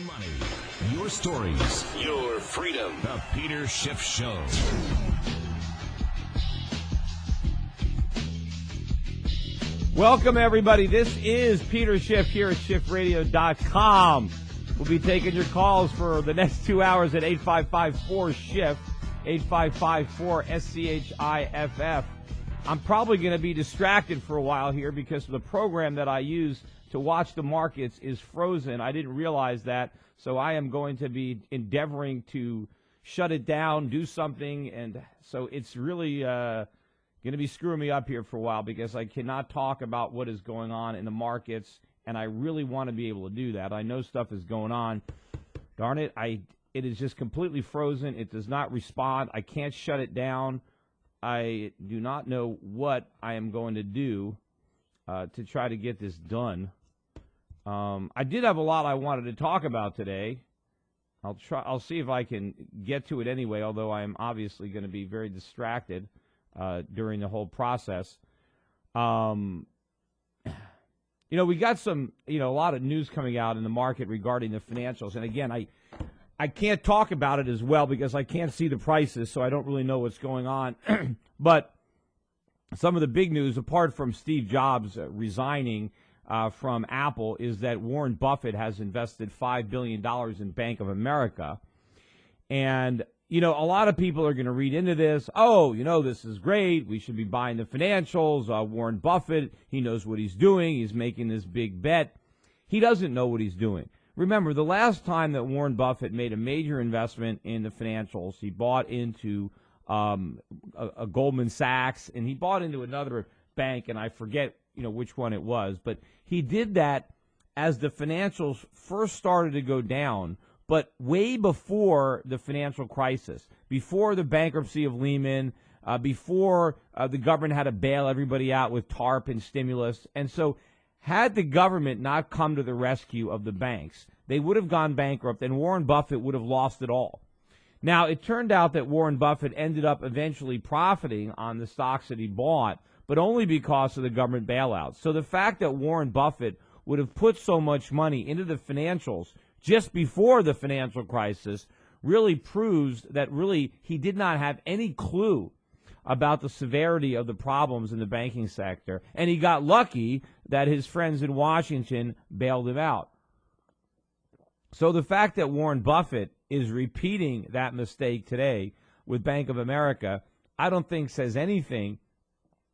money, your stories, your freedom. The Peter Schiff Show. Welcome, everybody. This is Peter Schiff here at SchiffRadio.com. We'll be taking your calls for the next 2 hours at 855-4-SCHIFF, 855-4-SCHIFF. I'm probably going to be distracted for a while here because the program that I use to watch the markets is frozen. I didn't realize that, so I am going to be endeavoring to shut it down, do something, and so it's really going to be screwing me up here for a while because I cannot talk about what is going on in the markets, and I really want to be able to do that. I know stuff is going on. Darn it, it is just completely frozen. It does not respond. I can't shut it down. I do not know what I am going to do to try to get this done. I did have a lot I wanted to talk about today. I'll see if I can get to it anyway, although I am obviously going to be very distracted during the whole process. We got some, a lot of news coming out in the market regarding the financials. And again, I can't talk about it as well because I can't see the prices, so I don't really know what's going on. But some of the big news, apart from Steve Jobs resigning from Apple, is that Warren Buffett has invested $5 billion in Bank of America. And, a lot of people are going to read into this. Oh, this is great. We should be buying the financials. Warren Buffett, he knows what he's doing. He's making this big bet. He doesn't know what he's doing. Remember, the last time that Warren Buffett made a major investment in the financials, he bought into a Goldman Sachs, and he bought into another bank, and I forget, which one it was. But he did that as the financials first started to go down, but way before the financial crisis, before the bankruptcy of Lehman, before the government had to bail everybody out with TARP and stimulus. And so had the government not come to the rescue of the banks, they would have gone bankrupt, and Warren Buffett would have lost it all. Now, it turned out that Warren Buffett ended up eventually profiting on the stocks that he bought, but only because of the government bailouts. So the fact that Warren Buffett would have put so much money into the financials just before the financial crisis really proves that really he did not have any clue about the severity of the problems in the banking sector, and he got lucky that his friends in Washington bailed him out. So the fact that Warren Buffett is repeating that mistake today with Bank of America, I don't think says anything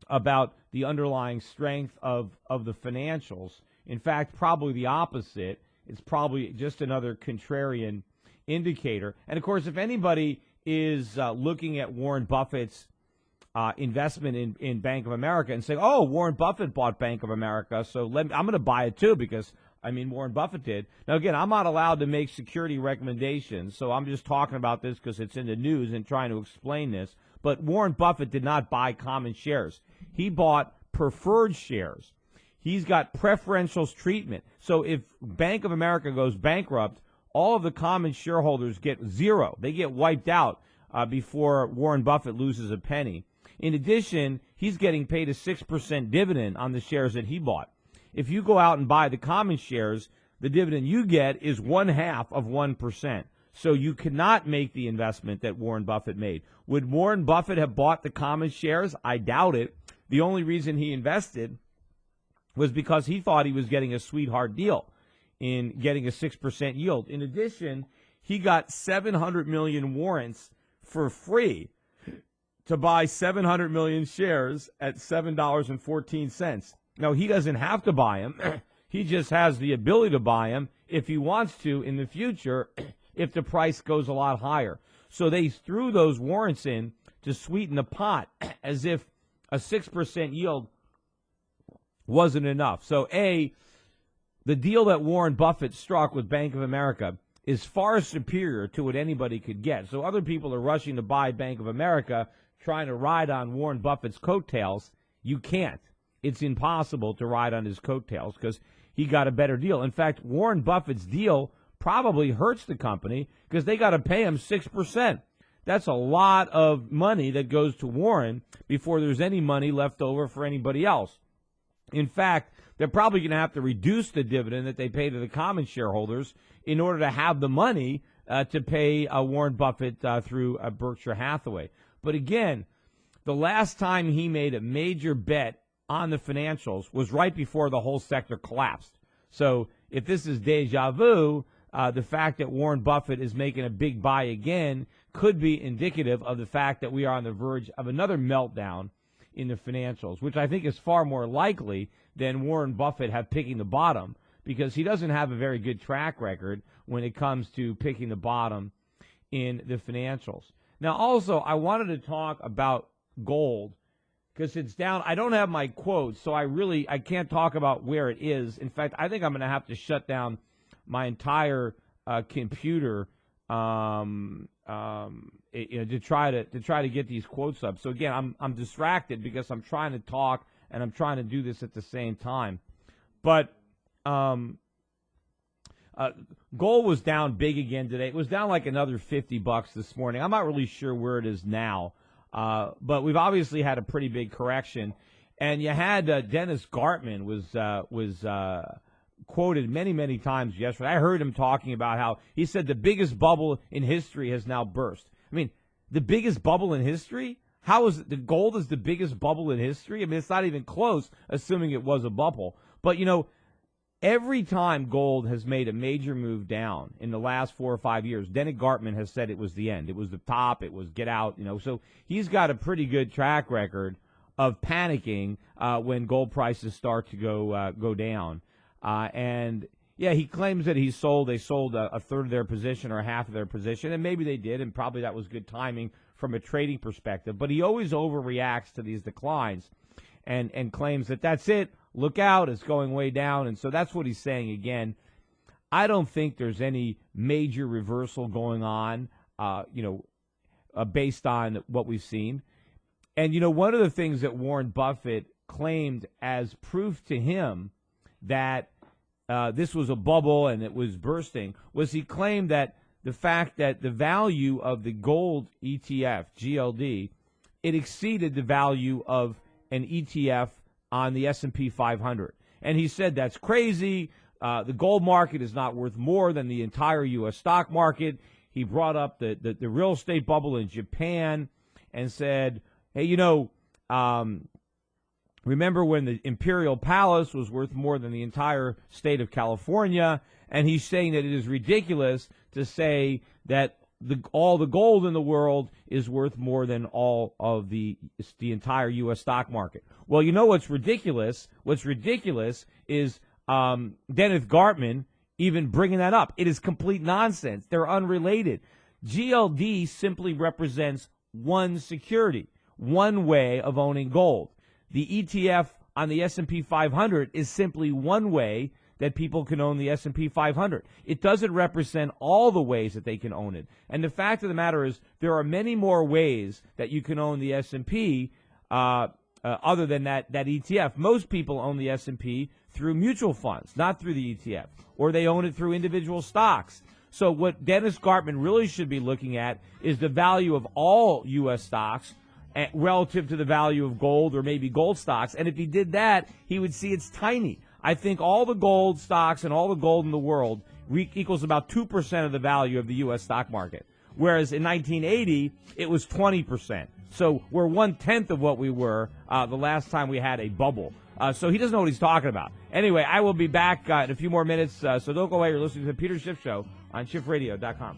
about the underlying strength of the financials. In fact, probably the opposite. It's probably just another contrarian indicator. And, of course, if anybody is looking at Warren Buffett's investment in Bank of America and saying, oh, Warren Buffett bought Bank of America, so I'm going to buy it too because Warren Buffett did. Now, again, I'm not allowed to make security recommendations, so I'm just talking about this because it's in the news and trying to explain this. But Warren Buffett did not buy common shares. He bought preferred shares. He's got preferential treatment. So if Bank of America goes bankrupt, all of the common shareholders get zero. They get wiped out before Warren Buffett loses a penny. In addition, he's getting paid a 6% dividend on the shares that he bought. If you go out and buy the common shares, the dividend you get is 0.5 of 1%. So you cannot make the investment that Warren Buffett made. Would Warren Buffett have bought the common shares? I doubt it. The only reason he invested was because he thought he was getting a sweetheart deal in getting a 6% yield. In addition, he got 700 million warrants for free to buy 700 million shares at $7.14. Now, he doesn't have to buy them. He just has the ability to buy them if he wants to in the future if the price goes a lot higher. So they threw those warrants in to sweeten the pot as if a 6% yield wasn't enough. So, the deal that Warren Buffett struck with Bank of America is far superior to what anybody could get. So other people are rushing to buy Bank of America, trying to ride on Warren Buffett's coattails. You can't. It's impossible to ride on his coattails because he got a better deal. In fact, Warren Buffett's deal probably hurts the company because they got to pay him 6%. That's a lot of money that goes to Warren before there's any money left over for anybody else. In fact, they're probably going to have to reduce the dividend that they pay to the common shareholders in order to have the money to pay Warren Buffett through Berkshire Hathaway. But again, the last time he made a major bet on the financials was right before the whole sector collapsed. So if this is deja vu, the fact that Warren Buffett is making a big buy again could be indicative of the fact that we are on the verge of another meltdown in the financials, which I think is far more likely than Warren Buffett have picking the bottom, because he doesn't have a very good track record when it comes to picking the bottom in the financials. Now, also, I wanted to talk about gold because it's down. I don't have my quotes, so I can't talk about where it is. In fact, I think I'm going to have to shut down my entire computer to try to get these quotes up. So again, I'm distracted because I'm trying to talk and I'm trying to do this at the same time. But gold was down big again today. It was down like another $50 this morning. I'm not really sure where it is now, but we've obviously had a pretty big correction. And you had Dennis Gartman was quoted many, many times yesterday. I heard him talking about how he said the biggest bubble in history has now burst. I mean, the biggest bubble in history? How is it the gold is the biggest bubble in history? I mean, it's not even close, assuming it was a bubble. But, every time gold has made a major move down in the last 4 or 5 years, Dennis Gartman has said it was the end. It was the top. It was get out, So he's got a pretty good track record of panicking when gold prices start to go down. And he claims that they sold a third of their position or half of their position, and maybe they did, and probably that was good timing from a trading perspective. But he always overreacts to these declines and claims that that's it. Look out, it's going way down. And so that's what he's saying again. I don't think there's any major reversal going on, based on what we've seen. And, one of the things that Warren Buffett claimed as proof to him that this was a bubble and it was bursting was he claimed that the fact that the value of the gold ETF, GLD, it exceeded the value of an ETF on the S&P 500. And he said that's crazy. The gold market is not worth more than the entire U.S. stock market. He brought up the real estate bubble in Japan and said, hey, remember when the Imperial Palace was worth more than the entire state of California? And he's saying that it is ridiculous to say that all the gold in the world is worth more than all of the entire U.S. stock market. Well, what's ridiculous? What's ridiculous is Dennis Gartman even bringing that up. It is complete nonsense. They're unrelated. GLD simply represents one security, one way of owning gold. The ETF on the S&P 500 is simply one way that people can own the S&P 500. It doesn't represent all the ways that they can own it. And the fact of the matter is there are many more ways that you can own the S&P other than that ETF. Most people own the S&P through mutual funds, not through the ETF, or they own it through individual stocks. So what Dennis Gartman really should be looking at is the value of all U.S. stocks relative to the value of gold or maybe gold stocks. And if he did that, he would see it's tiny. I think all the gold stocks and all the gold in the world equals about 2% of the value of the U.S. stock market, whereas in 1980, it was 20%. So we're 1/10 of what we were the last time we had a bubble. So he doesn't know what he's talking about. Anyway, I will be back in a few more minutes, so don't go away. You're listening to the Peter Schiff Show on SchiffRadio.com.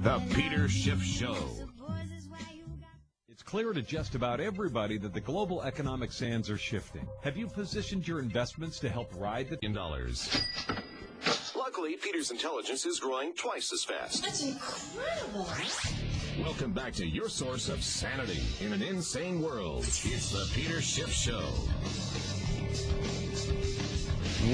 The Peter Schiff Show. It's clear to just about everybody that the global economic sands are shifting. Have you positioned your investments to help ride the $10? Luckily, Peter's intelligence is growing twice as fast. That's incredible. Welcome back to your source of sanity in an insane world. It's the Peter Schiff Show.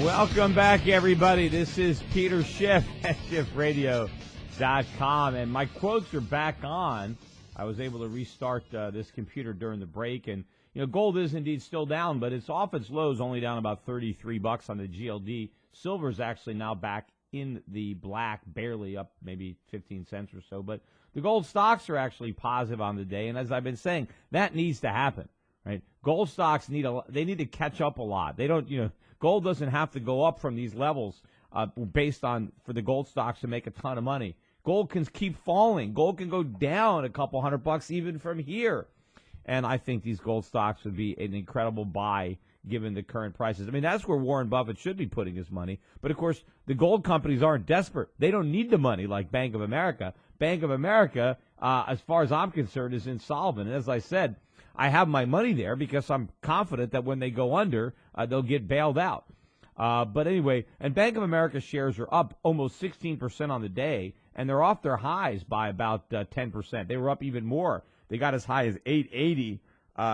Welcome back, everybody. This is Peter Schiff at SchiffRadio.com, and my quotes are back on. I was able to restart this computer during the break, and gold is indeed still down, but it's off its lows, only down about $33 on the GLD Silver's actually now back in the black, barely up maybe 15 cents or so. But the gold stocks are actually positive on the day. And as I've been saying, that needs to happen, right? Gold stocks need to catch up a lot. They don't, gold doesn't have to go up from these levels based on for the gold stocks to make a ton of money. Gold can keep falling. Gold can go down a couple $100 even from here. And I think these gold stocks would be an incredible buy given the current prices. I mean, that's where Warren Buffett should be putting his money. But, of course, the gold companies aren't desperate. They don't need the money like Bank of America. Bank of America, as far as I'm concerned, is insolvent. And as I said, I have my money there because I'm confident that when they go under, they'll get bailed out. But anyway, and Bank of America shares are up almost 16% on the day, and they're off their highs by about 10%. They were up even more. They got as high as 880.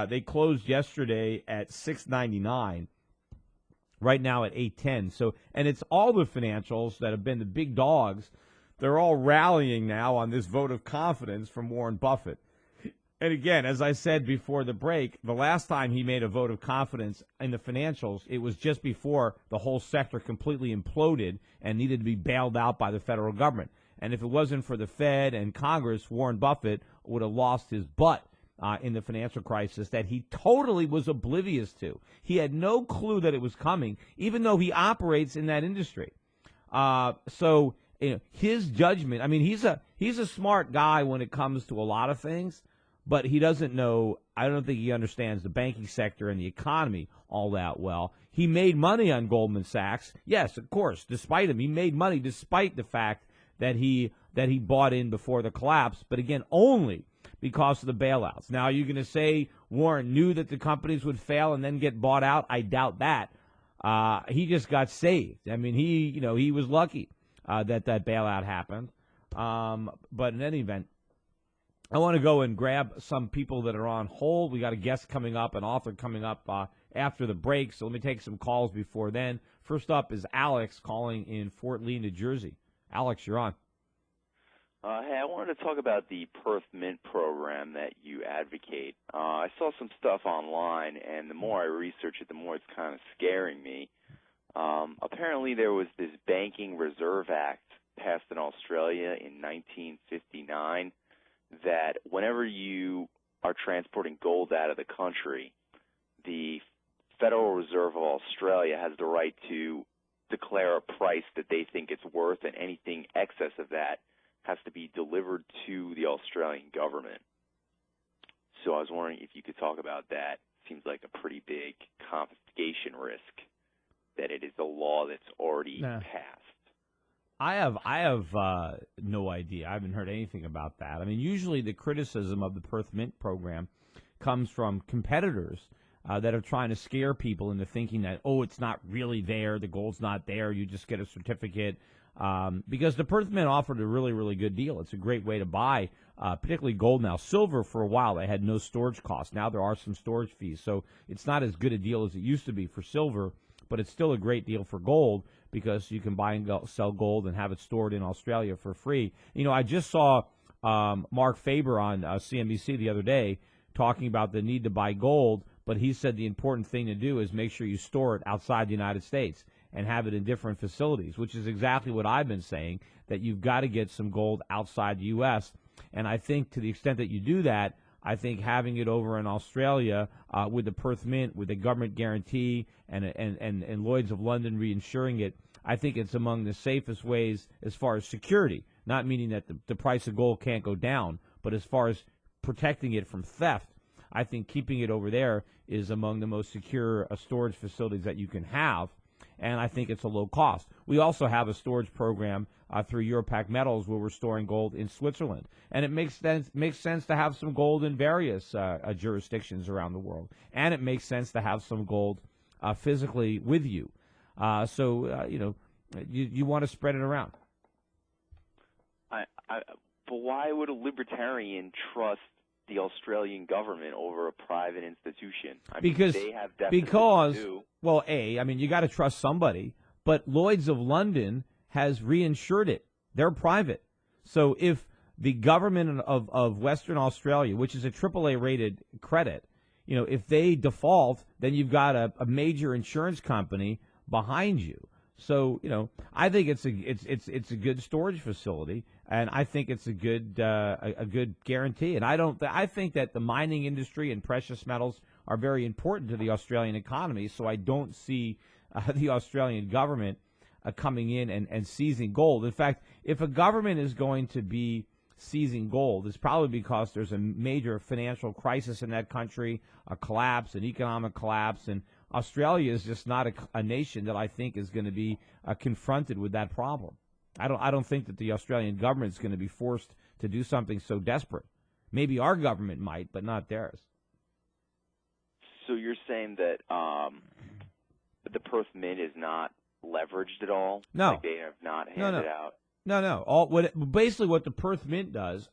They closed yesterday at 699. Right now at 810. So, and it's all the financials that have been the big dogs. They're all rallying now on this vote of confidence from Warren Buffett. And again, as I said before the break, the last time he made a vote of confidence in the financials, it was just before the whole sector completely imploded and needed to be bailed out by the federal government. And if it wasn't for the Fed and Congress, Warren Buffett would have lost his butt in the financial crisis that he totally was oblivious to. He had no clue that it was coming, even though he operates in that industry. So his judgment, I mean, he's a smart guy when it comes to a lot of things, but he doesn't know, I don't think he understands the banking sector and the economy all that well. He made money on Goldman Sachs. Yes, of course, despite him. He made money despite the fact that he bought in before the collapse, but again, only because of the bailouts. Now, you're going to say Warren knew that the companies would fail and then get bought out? I doubt that. He just got saved. I mean, he was lucky that bailout happened. But in any event, I want to go and grab some people that are on hold. We got a guest coming up, an author coming up after the break, so let me take some calls before then. First up is Alex calling in Fort Lee, New Jersey. Alex, you're on. Hey, I wanted to talk about the Perth Mint program that you advocate. I saw some stuff online, and the more I research it, the more it's kind of scaring me. Apparently there was this Banking Reserve Act passed in Australia in 1959 that whenever you are transporting gold out of the country, the Federal Reserve of Australia has the right to declare a price that they think it's worth, and anything excess of that has to be delivered to the Australian government. So I was wondering if you could talk about that. Seems like a pretty big confiscation risk that it is a law that's already passed. I have no idea. I haven't heard anything about that. I mean, usually the criticism of the Perth Mint program comes from competitors that are trying to scare people into thinking that, it's not really there, the gold's not there, you just get a certificate. Because the Perth Mint offered a really, really good deal. It's a great way to buy, particularly gold now. Silver, for a while, they had no storage costs. Now there are some storage fees. So it's not as good a deal as it used to be for silver, but it's still a great deal for gold because you can buy and sell gold and have it stored in Australia for free. I just saw Mark Faber on CNBC the other day talking about the need to buy gold, but he said the important thing to do is make sure you store it outside the United States and have it in different facilities, which is exactly what I've been saying, that you've got to get some gold outside the U.S. And I think to the extent that you do that, I think having it over in Australia with the Perth Mint, with the government guarantee and Lloyd's of London reinsuring it, I think it's among the safest ways as far as security, not meaning that the price of gold can't go down, but as far as protecting it from theft, I think keeping it over there is among the most secure storage facilities that you can have. And I think it's a low cost. We also have a storage program through Europac Metals where we're storing gold in Switzerland. And it makes sense to have some gold in various jurisdictions around the world. And it makes sense to have some gold physically with you. You want to spread it around. But why would a libertarian trust the Australian government over a private institution? Because they have deficits well, you got to trust somebody, but Lloyd's of London has reinsured it. They're private. So if the government of Western Australia, which is a AAA rated credit, if they default, then you've got a major insurance company behind you. So, I think it's a good storage facility, and I think it's a good guarantee. And I think that the mining industry and precious metals are very important to the Australian economy. So I don't see the Australian government coming in and seizing gold. In fact, if a government is going to be seizing gold, it's probably because there's a major financial crisis in that country, a collapse, an economic collapse, and Australia is just not a nation that I think is going to be confronted with that problem. I don't think that the Australian government is going to be forced to do something so desperate. Maybe our government might, but not theirs. So you're saying that the Perth Mint is not leveraged at all? No. Like they have not handed out? No. Basically what the Perth Mint does,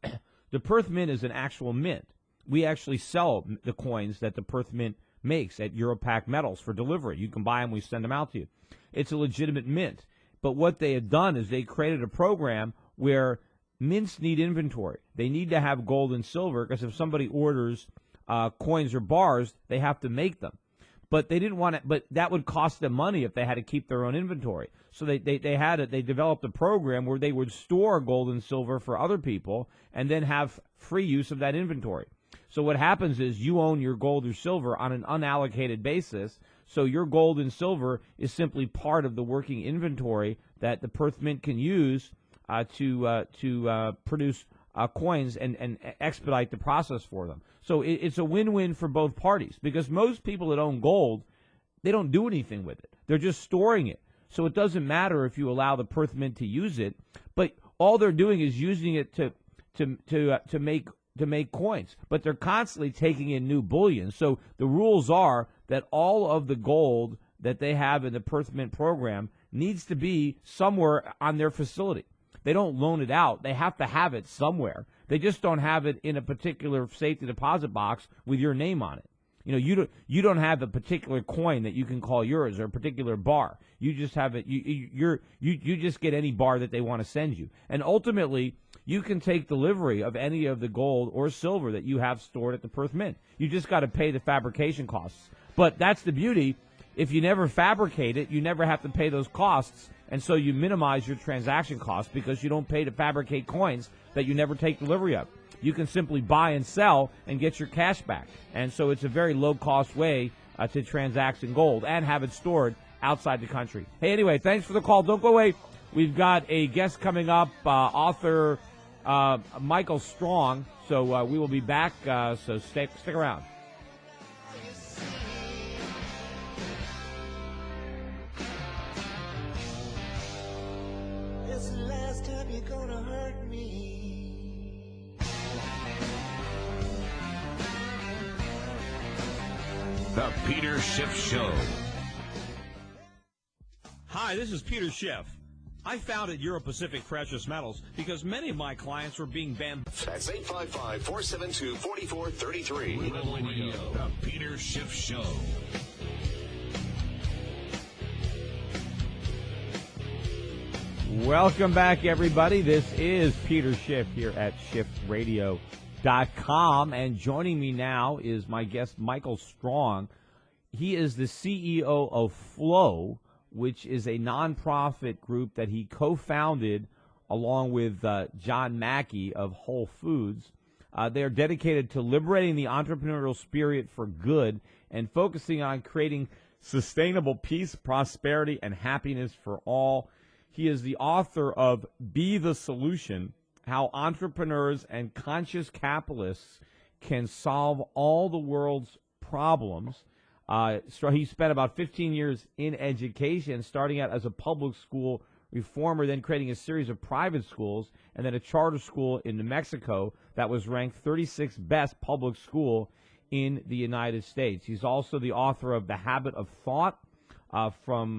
the Perth Mint is an actual mint. We actually sell the coins that the Perth Mint makes at Europac Metals for delivery. You can buy them, we send them out to you. It's a legitimate mint. But what they have done is they created a program where mints need inventory. They need to have gold and silver because if somebody orders coins or bars, they have to make them. But they didn't want it. But that would cost them money if they had to keep their own inventory. So they developed a program where they would store gold and silver for other people and then have free use of that inventory. So what happens is you own your gold or silver on an unallocated basis. So your gold and silver is simply part of the working inventory that the Perth Mint can use to produce coins and expedite the process for them. So it's a win-win for both parties because most people that own gold, they don't do anything with it. They're just storing it. So it doesn't matter if you allow the Perth Mint to use it, but all they're doing is using it to make coins. But they're constantly taking in new bullion. So the rules are that all of the gold that they have in the Perth Mint program needs to be somewhere on their facility. They don't loan it out. They have to have it somewhere. They just don't have it in a particular safety deposit box with your name on it. You don't have a particular coin that you can call yours or a particular bar. You just have it. You just get any bar that they want to send you. And ultimately, you can take delivery of any of the gold or silver that you have stored at the Perth Mint. You just got to pay the fabrication costs. But that's the beauty. If you never fabricate it, you never have to pay those costs. And so you minimize your transaction costs because you don't pay to fabricate coins that you never take delivery of. You can simply buy and sell and get your cash back. And so it's a very low-cost way to transact in gold and have it stored outside the country. Hey, anyway, thanks for the call. Don't go away. We've got a guest coming up, author Michael Strong. So we will be back, so stick around. It's the last time you're gonna hurt me. The Peter Schiff Show. Hi, this is Peter Schiff. I founded Euro-Pacific Precious Metals because many of my clients were being banned. That's 855-472-4433. Radio. The Peter Schiff Show. Welcome back, everybody. This is Peter Schiff here at SchiffRadio.com. And joining me now is my guest, Michael Strong. He is the CEO of Flow, which is a nonprofit group that he co-founded along with John Mackey of Whole Foods. They are dedicated to liberating the entrepreneurial spirit for good and focusing on creating sustainable peace, prosperity, and happiness for all. He is the author of Be the Solution, How Entrepreneurs and Conscious Capitalists Can Solve All the World's Problems. So he spent about 15 years in education, starting out as a public school reformer, then creating a series of private schools, and then a charter school in New Mexico that was ranked 36th best public school in the United States. He's also the author of The Habit of Thought, from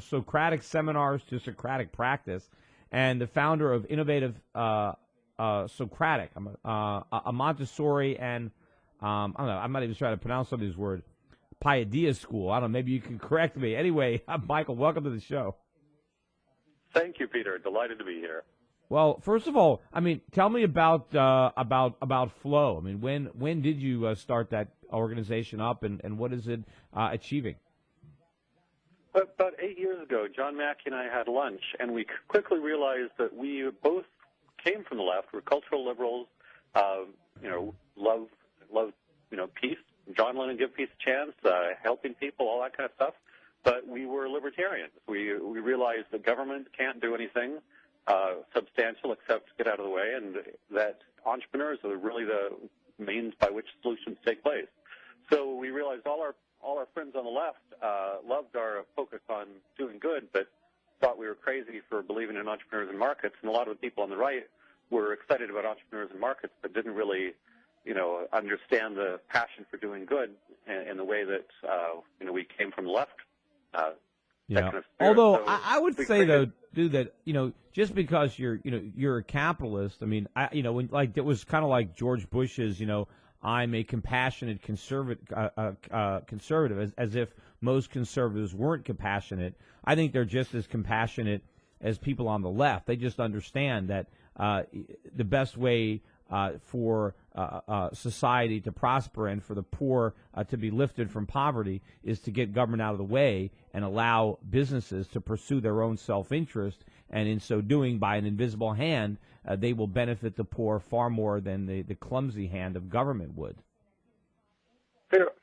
Socratic seminars to Socratic practice, and the founder of Innovative Socratic, a Montessori and I don't know, I'm not even trying to pronounce some of these words, Paideia School. I don't know, maybe you can correct me. Anyway, Michael, welcome to the show. Thank you, Peter. Delighted to be here. Well, first of all, I mean, tell me about Flow. I mean, when did you start that organization up, and what is it achieving? About 8 years ago, John Mackey and I had lunch, and we quickly realized that we both came from the left. We're cultural liberals, love, peace. John wanted to give peace a chance, helping people, all that kind of stuff. But we were libertarians. We realized that government can't do anything substantial except get out of the way, and that entrepreneurs are really the means by which solutions take place. So we realized all our friends on the left loved our focus on doing good, but thought we were crazy for believing in entrepreneurs and markets. And a lot of the people on the right were excited about entrepreneurs and markets, but didn't really, understand the passion for doing good in the way that we came from the left. Yeah. Kind of Although so I would say though, that just because you're a capitalist, I mean, when it was kind of like George Bush's, I'm a compassionate conservative, as if most conservatives weren't compassionate. I think they're just as compassionate as people on the left. They just understand that the best way for society to prosper and for the poor to be lifted from poverty is to get government out of the way and allow businesses to pursue their own self-interest. And in so doing, by an invisible hand, they will benefit the poor far more than the clumsy hand of government would.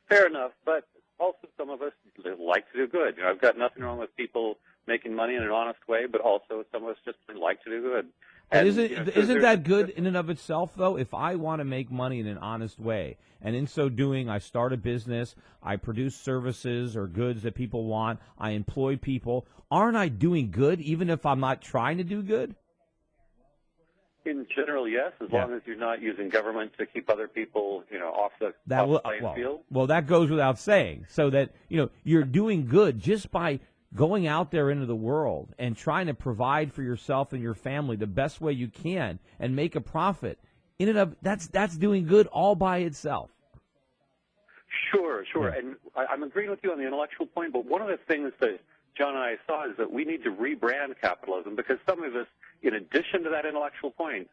Fair enough, but also some of us like to do good. I've got nothing wrong with people making money in an honest way, but also some of us just like to do good. And isn't that good in and of itself, though? If I want to make money in an honest way, and in so doing, I start a business, I produce services or goods that people want, I employ people, aren't I doing good even if I'm not trying to do good? In general, yes, as long as you're not using government to keep other people, off the playing field. Well, that goes without saying. So that, you're doing good just by going out there into the world and trying to provide for yourself and your family the best way you can and make a profit. In and of that's doing good all by itself. Sure. Yeah. And I'm agreeing with you on the intellectual point, but one of the things that John and I saw is that we need to rebrand capitalism, because some of us, in addition to that intellectual point,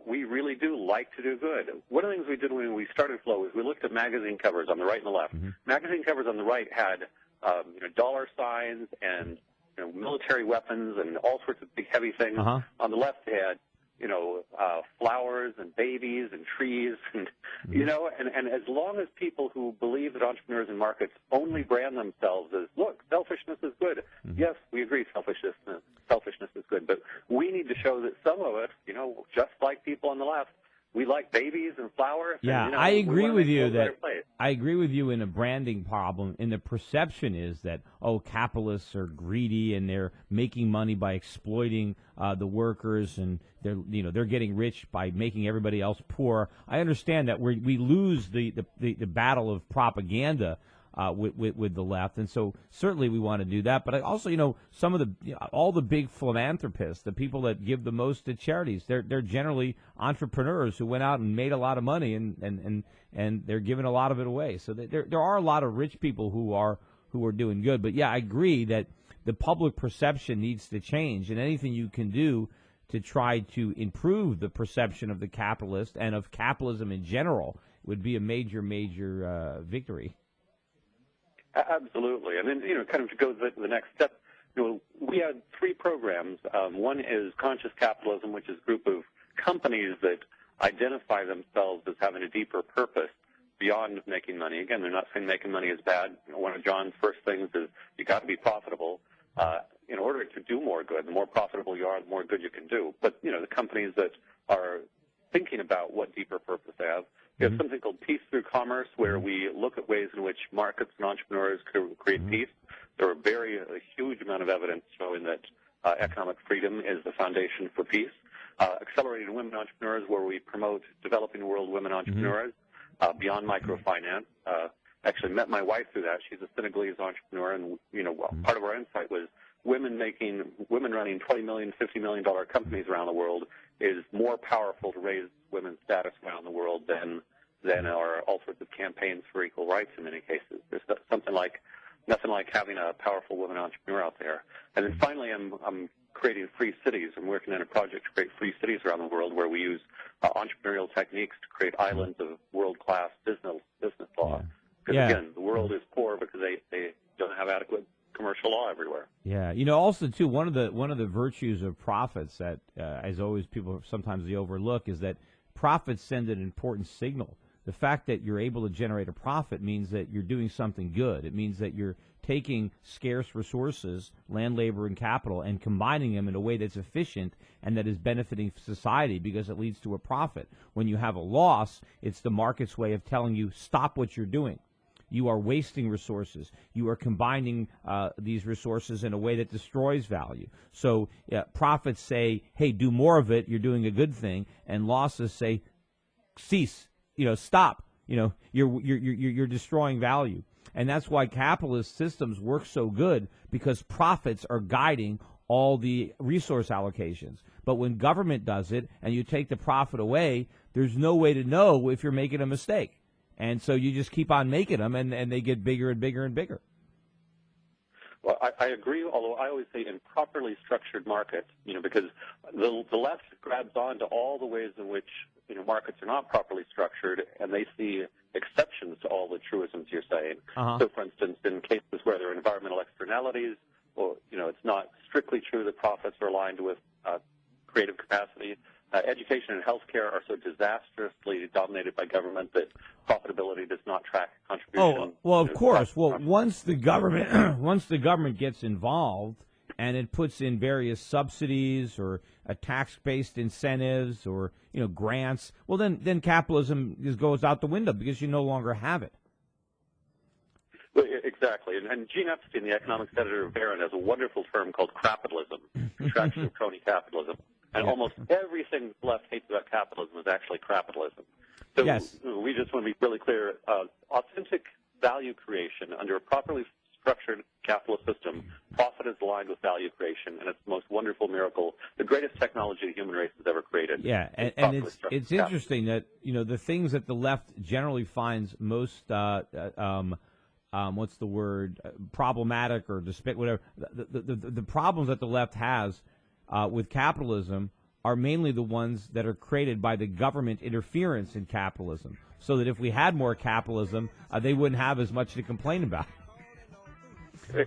we really do like to do good. One of the things we did when we started Flow was we looked at magazine covers on the right and the left. Mm-hmm. Magazine covers on the right had dollar signs and military weapons and all sorts of big heavy things. Uh-huh. On the left had flowers and babies and trees and and as long as people who believe that entrepreneurs and markets only brand themselves as, look, selfishness is good. Mm-hmm. Yes, we agree selfishness is good, but we need to show that some of us, just like people on the left, we like babies and flowers. Yeah, and, I agree with you that I agree with you in a branding problem. And the perception is that, capitalists are greedy and they're making money by exploiting the workers, and they're getting rich by making everybody else poor. I understand that we lose the battle of propaganda with the left, and so certainly we want to do that. But I also, some of all the big philanthropists, the people that give the most to charities, they're generally entrepreneurs who went out and made a lot of money, and they're giving a lot of it away. So there are a lot of rich people who are doing good. But yeah, I agree that the public perception needs to change, and anything you can do to try to improve the perception of the capitalist and of capitalism in general would be a major victory. Absolutely. And then, kind of to go to the next step, we had 3 programs. One is Conscious Capitalism, which is a group of companies that identify themselves as having a deeper purpose beyond making money. Again, they're not saying making money is bad. One of John's first things is you got to be profitable. In order to do more good, the more profitable you are, the more good you can do. But, the companies that are thinking about what deeper purpose they have, we have something called Peace Through Commerce, where we look at ways in which markets and entrepreneurs could create peace. There are a huge amount of evidence showing that economic freedom is the foundation for peace. Accelerated Women Entrepreneurs, where we promote developing world women entrepreneurs beyond microfinance. Actually met my wife through that. She's a Senegalese entrepreneur, and part of our insight was women running $20 million, $50 million companies around the world is more powerful to raise women's status around the world than are all sorts of campaigns for equal rights in many cases. There's nothing like having a powerful woman entrepreneur out there. And then finally, I'm creating free cities. I'm working on a project to create free cities around the world where we use entrepreneurial techniques to create islands of world-class business law. Because again, the world is poor because they don't have adequate commercial martial law everywhere. Yeah, also too, one of the virtues of profits that, as always, people sometimes they overlook is that profits send an important signal. The fact that you're able to generate a profit means that you're doing something good. It means that you're taking scarce resources, land, labor, and capital, and combining them in a way that's efficient and that is benefiting society because it leads to a profit. When you have a loss, it's the market's way of telling you, stop what you're doing. You are wasting resources. You are combining these resources in a way that destroys value. So profits say, hey, do more of it. You're doing a good thing. And losses say, cease. Stop. You're destroying value. And that's why capitalist systems work so good, because profits are guiding all the resource allocations. But when government does it and you take the profit away, there's no way to know if you're making a mistake. And so you just keep on making them, and they get bigger and bigger and bigger. Well, I agree, although I always say in properly structured markets, because the left grabs on to all the ways in which markets are not properly structured, and they see exceptions to all the truisms you're saying. So, for instance, in cases where there are environmental externalities, or it's not strictly true that profits are aligned with creative capacity. Education and healthcare are so disastrously dominated by government that profitability does not track contribution. Oh, well, of course. Well, once the government gets involved and it puts in various subsidies or tax-based incentives or grants, well, then capitalism goes out the window because you no longer have it. Well, exactly. And Gene Epstein, the economics editor of Barron, has a wonderful term called crapitalism, contraction of crony capitalism. And almost everything the left hates about capitalism is actually crapitalism. So yes. We just want to be really clear. Authentic value creation under a properly structured capitalist system, profit is aligned with value creation, and it's the most wonderful miracle, the greatest technology the human race has ever created. Yeah, and it's interesting that the things that the left generally finds most what's the word, problematic or whatever, the problems that the left has with capitalism are mainly the ones that are created by the government interference in capitalism. So that if we had more capitalism, they wouldn't have as much to complain about.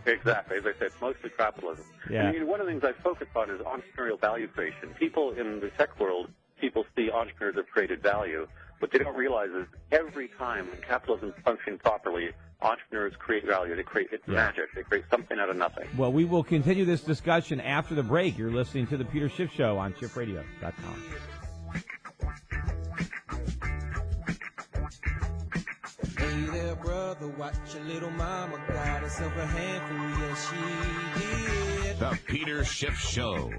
Exactly. As I said, it's mostly capitalism. Yeah. And one of the things I focus on is entrepreneurial value creation. People in the tech world, people see entrepreneurs have created value. What they don't realize is every time when capitalism is functioning properly, entrepreneurs create value. It's magic. They create something out of nothing. Well, we will continue this discussion after the break. You're listening to The Peter Schiff Show on SchiffRadio.com. Hey there, brother, watch your little mama got herself a handful, yes she did. The Peter Schiff Show.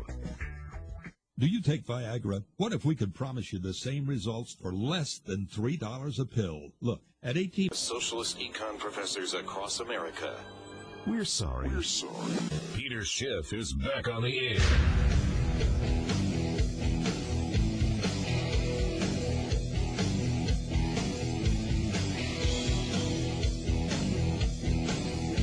Do you take Viagra? What if we could promise you the same results for less than $3 a pill? Look, at 18... Socialist econ professors across America. We're sorry. Peter Schiff is back on the air.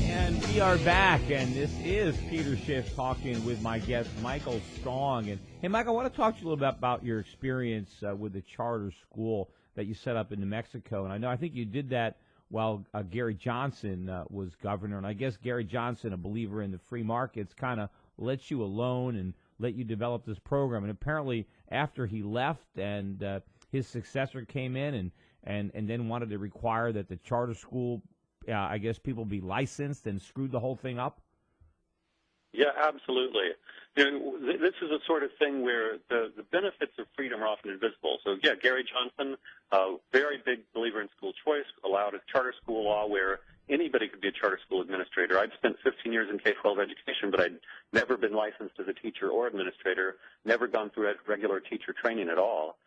And we are back, and this is Peter Schiff talking with my guest, Michael Strong. And hey, Michael, I want to talk to you a little bit about your experience with the charter school that you set up in New Mexico. And I think you did that while Gary Johnson was governor. And I guess Gary Johnson, a believer in the free markets, kind of let you alone and let you develop this program. And apparently after he left and his successor came in and then wanted to require that the charter school, I guess, people be licensed and screwed the whole thing up? Yeah, absolutely. This is a sort of thing where the benefits of freedom are often invisible. So, yeah, Gary Johnson, a very big believer in school choice, allowed a charter school law where anybody could be a charter school administrator. I'd spent 15 years in K-12 education, but I'd never been licensed as a teacher or administrator, never gone through regular teacher training at all.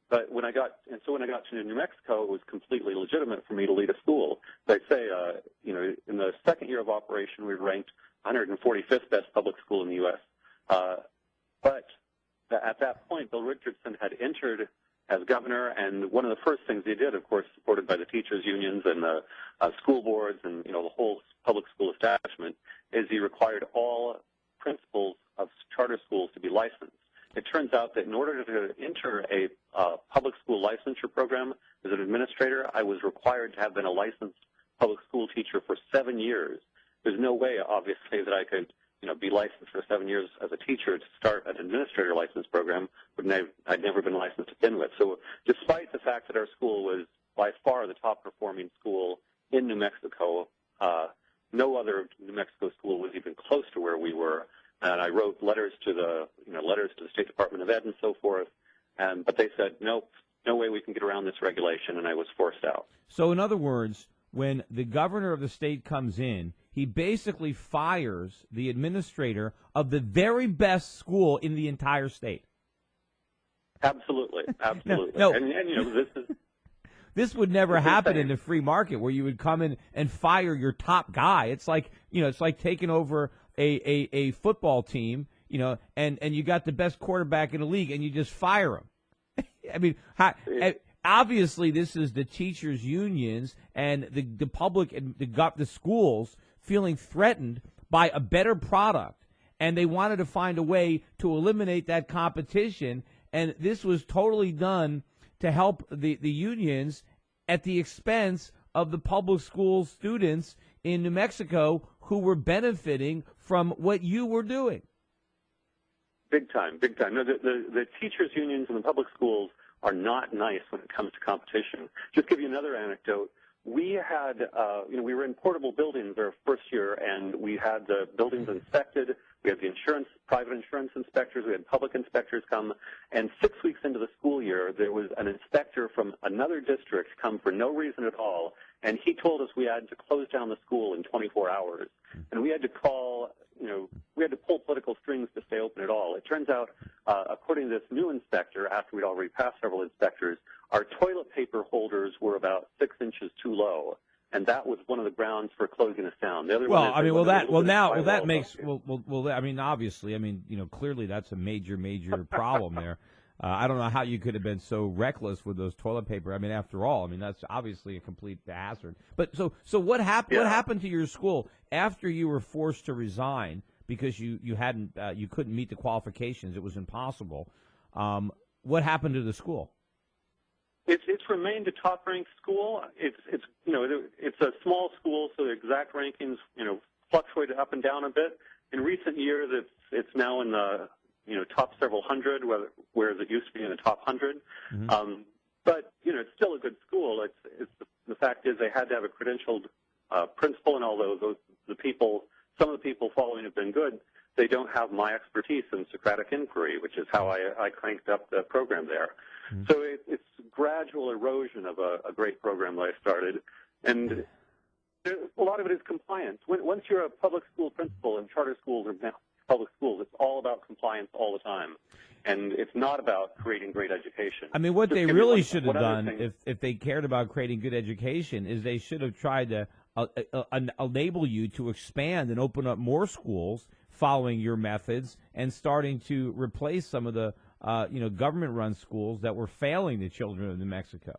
But when I got to New Mexico, it was completely legitimate for me to lead a school. But I'd say, in the second year of operation, we ranked 145th best public school in the U.S. But at that point, Bill Richardson had entered as governor, and one of the first things he did, of course, supported by the teachers' unions and the school boards and the whole public school establishment, is he required all principals of charter schools to be licensed. It turns out that in order to enter a public school licensure program as an administrator, I was required to have been a licensed public school teacher for 7 years. there's no way, obviously, that I could, be licensed for 7 years as a teacher to start an administrator license program when I'd never been licensed to begin with. So despite the fact that our school was by far the top performing school in New Mexico, no other New Mexico school was even close to where we were. And I wrote letters to the State Department of Ed and so forth, but they said, nope, no way we can get around this regulation, and I was forced out. So in other words, when the governor of the state comes in, he basically fires the administrator of the very best school in the entire state. Absolutely. No. And this is... This would never happen in the free market where you would come in and fire your top guy. It's like, it's like taking over a football team, and you got the best quarterback in the league and you just fire him. I mean, obviously this is the teachers' unions and the public and the schools feeling threatened by a better product, and they wanted to find a way to eliminate that competition, and this was totally done to help the unions at the expense of the public school students in New Mexico who were benefiting from what you were doing. Big time. No, the teachers' unions in the public schools are not nice when it comes to competition. Just give you another anecdote. We had, we were in portable buildings our first year, and we had the buildings inspected. We had the private insurance inspectors. We had public inspectors come. And 6 weeks into the school year, there was an inspector from another district come for no reason at all, and he told us we had to close down the school in 24 hours. And we had to call, we had to pull political strings to stay open at all. It turns out, according to this new inspector, after we'd already passed several inspectors, our toilet paper holders were about 6 inches too low, and that was one of the grounds for closing us down. The other clearly that's a major problem there. I don't know how you could have been so reckless with those toilet paper. I mean, after all, that's obviously a complete hazard. But so what happened? Yeah. What happened to your school after you were forced to resign because you couldn't meet the qualifications? It was impossible. What happened to the school? It's remained a top-ranked school. It's a small school, so the exact rankings fluctuated up and down a bit. In recent years, it's now in the top several hundred, whereas it used to be in the top 100. Mm-hmm. But it's still a good school. The fact is they had to have a credentialed principal, and although some of the people following have been good, they don't have my expertise in Socratic inquiry, which is how I cranked up the program there. Mm-hmm. So it's gradual erosion of a great program that I started, and a lot of it is compliance. Once you're a public school principal in charter schools or public schools, it's all about compliance all the time, and it's not about creating great education. I mean, what they really should have done, if they cared about creating good education, is they should have tried to enable you to expand and open up more schools following your methods and starting to replace some of the government-run schools that were failing the children of New Mexico.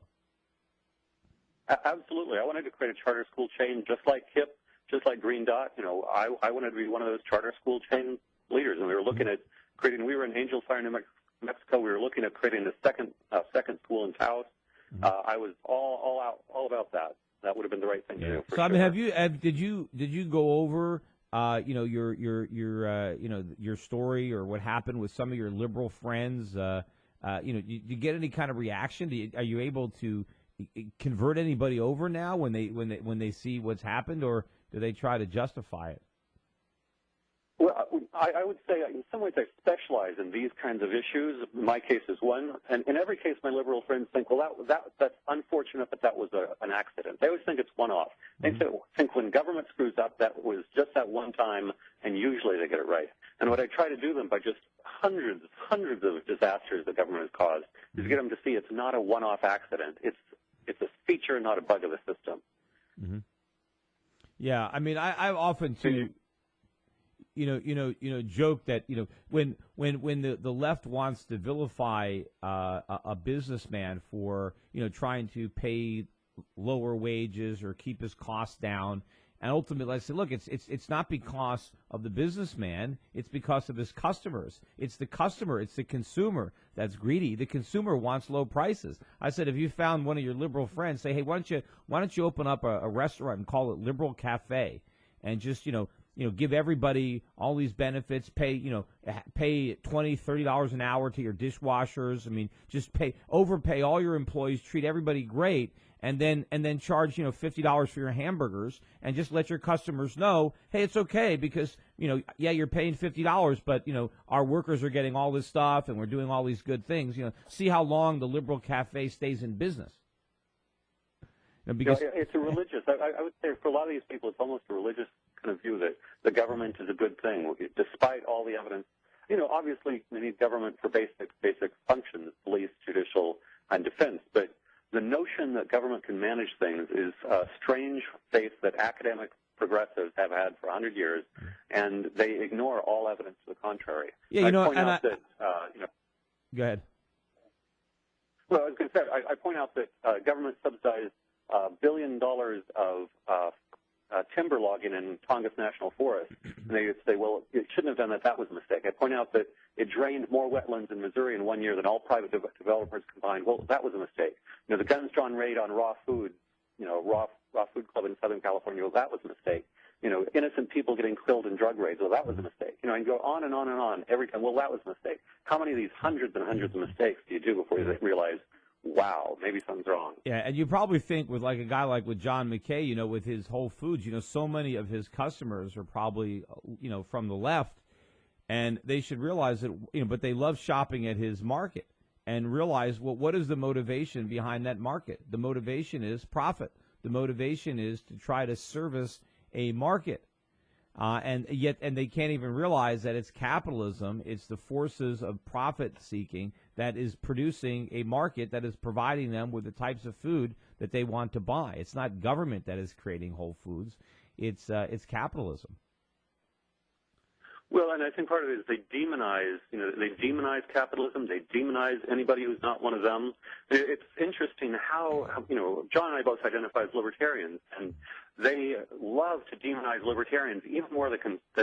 Absolutely. I wanted to create a charter school chain just like HIP, just like Green Dot. I wanted to be one of those charter school chain leaders, and we were looking at creating. We were in Angel Fire, New Mexico. We were looking at creating the second school in Taos. I was all about that. That would have been the right thing to do. So I mean, did you go over your story or what happened with some of your liberal friends? Do you get any kind of reaction? Are you able to convert anybody over now when they see what's happened, or do they try to justify it? Well, I would say in some ways I specialize in these kinds of issues. My case is one, and in every case my liberal friends think, well, that's unfortunate, but that was an accident. They always think it's one-off. They think when government screws up, that was just that one time, and usually they get it right. And what I try to do them by just hundreds of disasters the government has caused is get them to see it's not a one-off accident. It's a feature, not a bug of the system. Mm-hmm. Yeah, I mean, I often too. Joke that when the left wants to vilify a businessman for trying to pay lower wages or keep his costs down, and ultimately I say, look, it's not because of the businessman, it's because of his customers. It's the customer, it's the consumer that's greedy. The consumer wants low prices. I said, if you found one of your liberal friends, say, hey, why don't you open up a restaurant and call it Liberal Cafe? and just give everybody all these benefits, pay $20, $30 an hour to your dishwashers. I mean, just overpay all your employees, treat everybody great, and then charge $50 for your hamburgers, and just let your customers know, hey, it's okay because you're paying $50, but our workers are getting all this stuff and we're doing all these good things. See how long the liberal cafe stays in business. Because it's a religious. I would say for a lot of these people, it's almost a religious kind of view that the government is a good thing, despite all the evidence. Obviously, we need government for basic functions, police, judicial, and defense. But the notion that government can manage things is a strange faith that academic progressives have had for 100 years, and they ignore all evidence to the contrary. Yeah, Go ahead. Well, I was going to say, I point out that government subsidized $1 billion of timber logging in Tongass National Forest. And they would say, well, it shouldn't have done that. That was a mistake. I point out that it drained more wetlands in Missouri in 1 year than all private developers combined. Well, that was a mistake. The guns drawn raid on raw food, raw food club in Southern California, well, that was a mistake. Innocent people getting killed in drug raids, well, that was a mistake. And go on and on and on every time. Well, that was a mistake. How many of these hundreds and hundreds of mistakes do you do before you realize, wow, maybe something's wrong? Yeah, and you probably think with a guy like with John McKay, with his Whole Foods, so many of his customers are probably, from the left, and they should realize that, but they love shopping at his market and realize, well, what is the motivation behind that market? The motivation is profit. The motivation is to try to service a market. And they can't even realize that it's capitalism. It's the forces of profit seeking that is producing a market that is providing them with the types of food that they want to buy. It's not government that is creating Whole Foods. It's capitalism. Well, and I think part of it is they demonize capitalism. They demonize anybody who's not one of them. It's interesting how John and I both identify as libertarians, and they love to demonize libertarians even more than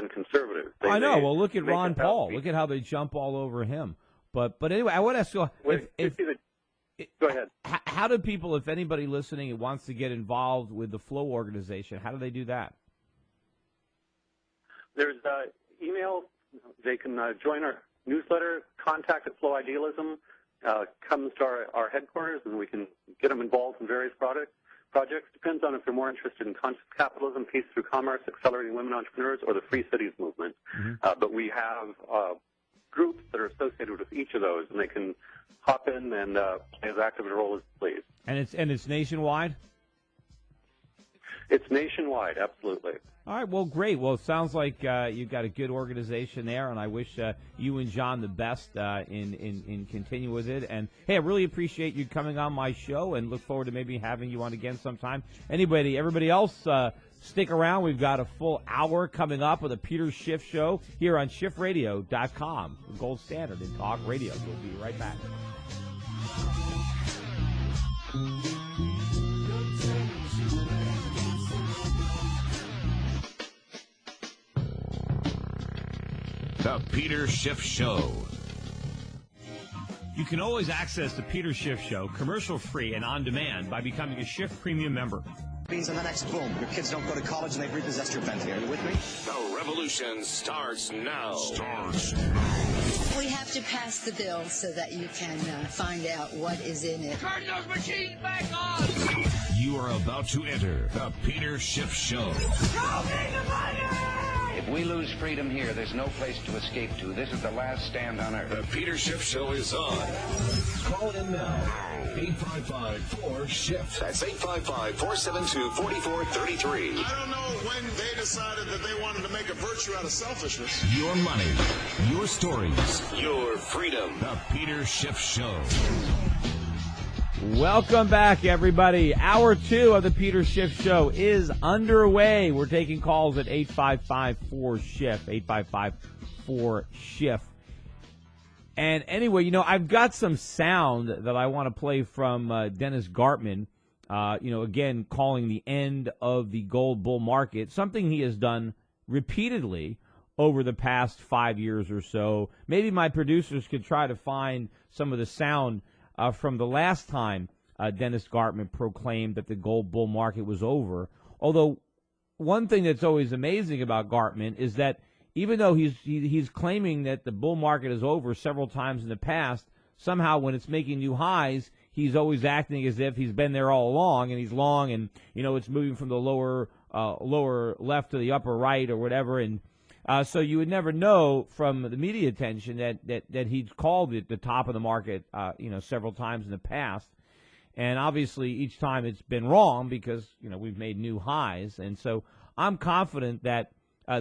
conservatives. I know. Well, look at Ron Paul. Look at how they jump all over him. But anyway, I want to ask you, go ahead. How do people, if anybody listening wants to get involved with the Flow organization, how do they do that? There's email. They can join our newsletter, contact at Flow Idealism, comes to our headquarters, and we can get them involved in various projects. Depends on if they're more interested in conscious capitalism, peace through commerce, accelerating women entrepreneurs, or the Free Cities movement. But we have groups that are associated with each of those, and they can hop in and play as active a role as they please. And it's nationwide? It's nationwide, absolutely. All right, well, great. Well, it sounds like you've got a good organization there, and I wish you and John the best in continuing with it. And, hey, I really appreciate you coming on my show and look forward to maybe having you on again sometime. Everybody else, stick around. We've got a full hour coming up with a Peter Schiff Show here on SchiffRadio.com, the gold standard in talk radio. We'll be right back. The Peter Schiff Show. You can always access the Peter Schiff Show commercial-free and on demand by becoming a Schiff Premium member. Means in the next boom, your kids don't go to college and they've repossessed your Bentley. Are you with me? The revolution starts now. We have to pass the bill so that you can find out what is in it. Turn those machines back on! You are about to enter the Peter Schiff Show. Show me the money! If we lose freedom here, there's no place to escape to. This is the last stand on Earth. The Peter Schiff Show is on. Call in now. 855-4-SHIFT. That's 855-472-4433. I don't know when they decided that they wanted to make a virtue out of selfishness. Your money, your stories, your freedom. The Peter Schiff Show. Welcome back, everybody. Hour 2 of the Peter Schiff Show is underway. We're taking calls at 855-4-SHIFT, 855-4-SHIFT. And anyway, I've got some sound that I want to play from Dennis Gartman, again, calling the end of the gold bull market, something he has done repeatedly over the past 5 years or so. Maybe my producers could try to find some of the sound from the last time Dennis Gartman proclaimed that the gold bull market was over. Although one thing that's always amazing about Gartman is that even though he's claiming that the bull market is over several times in the past, somehow when it's making new highs, he's always acting as if he's been there all along, and he's long, and it's moving from the lower left to the upper right or whatever, and so you would never know from the media attention that he'd called it the top of the market, several times in the past. And obviously each time it's been wrong because, we've made new highs. And so I'm confident that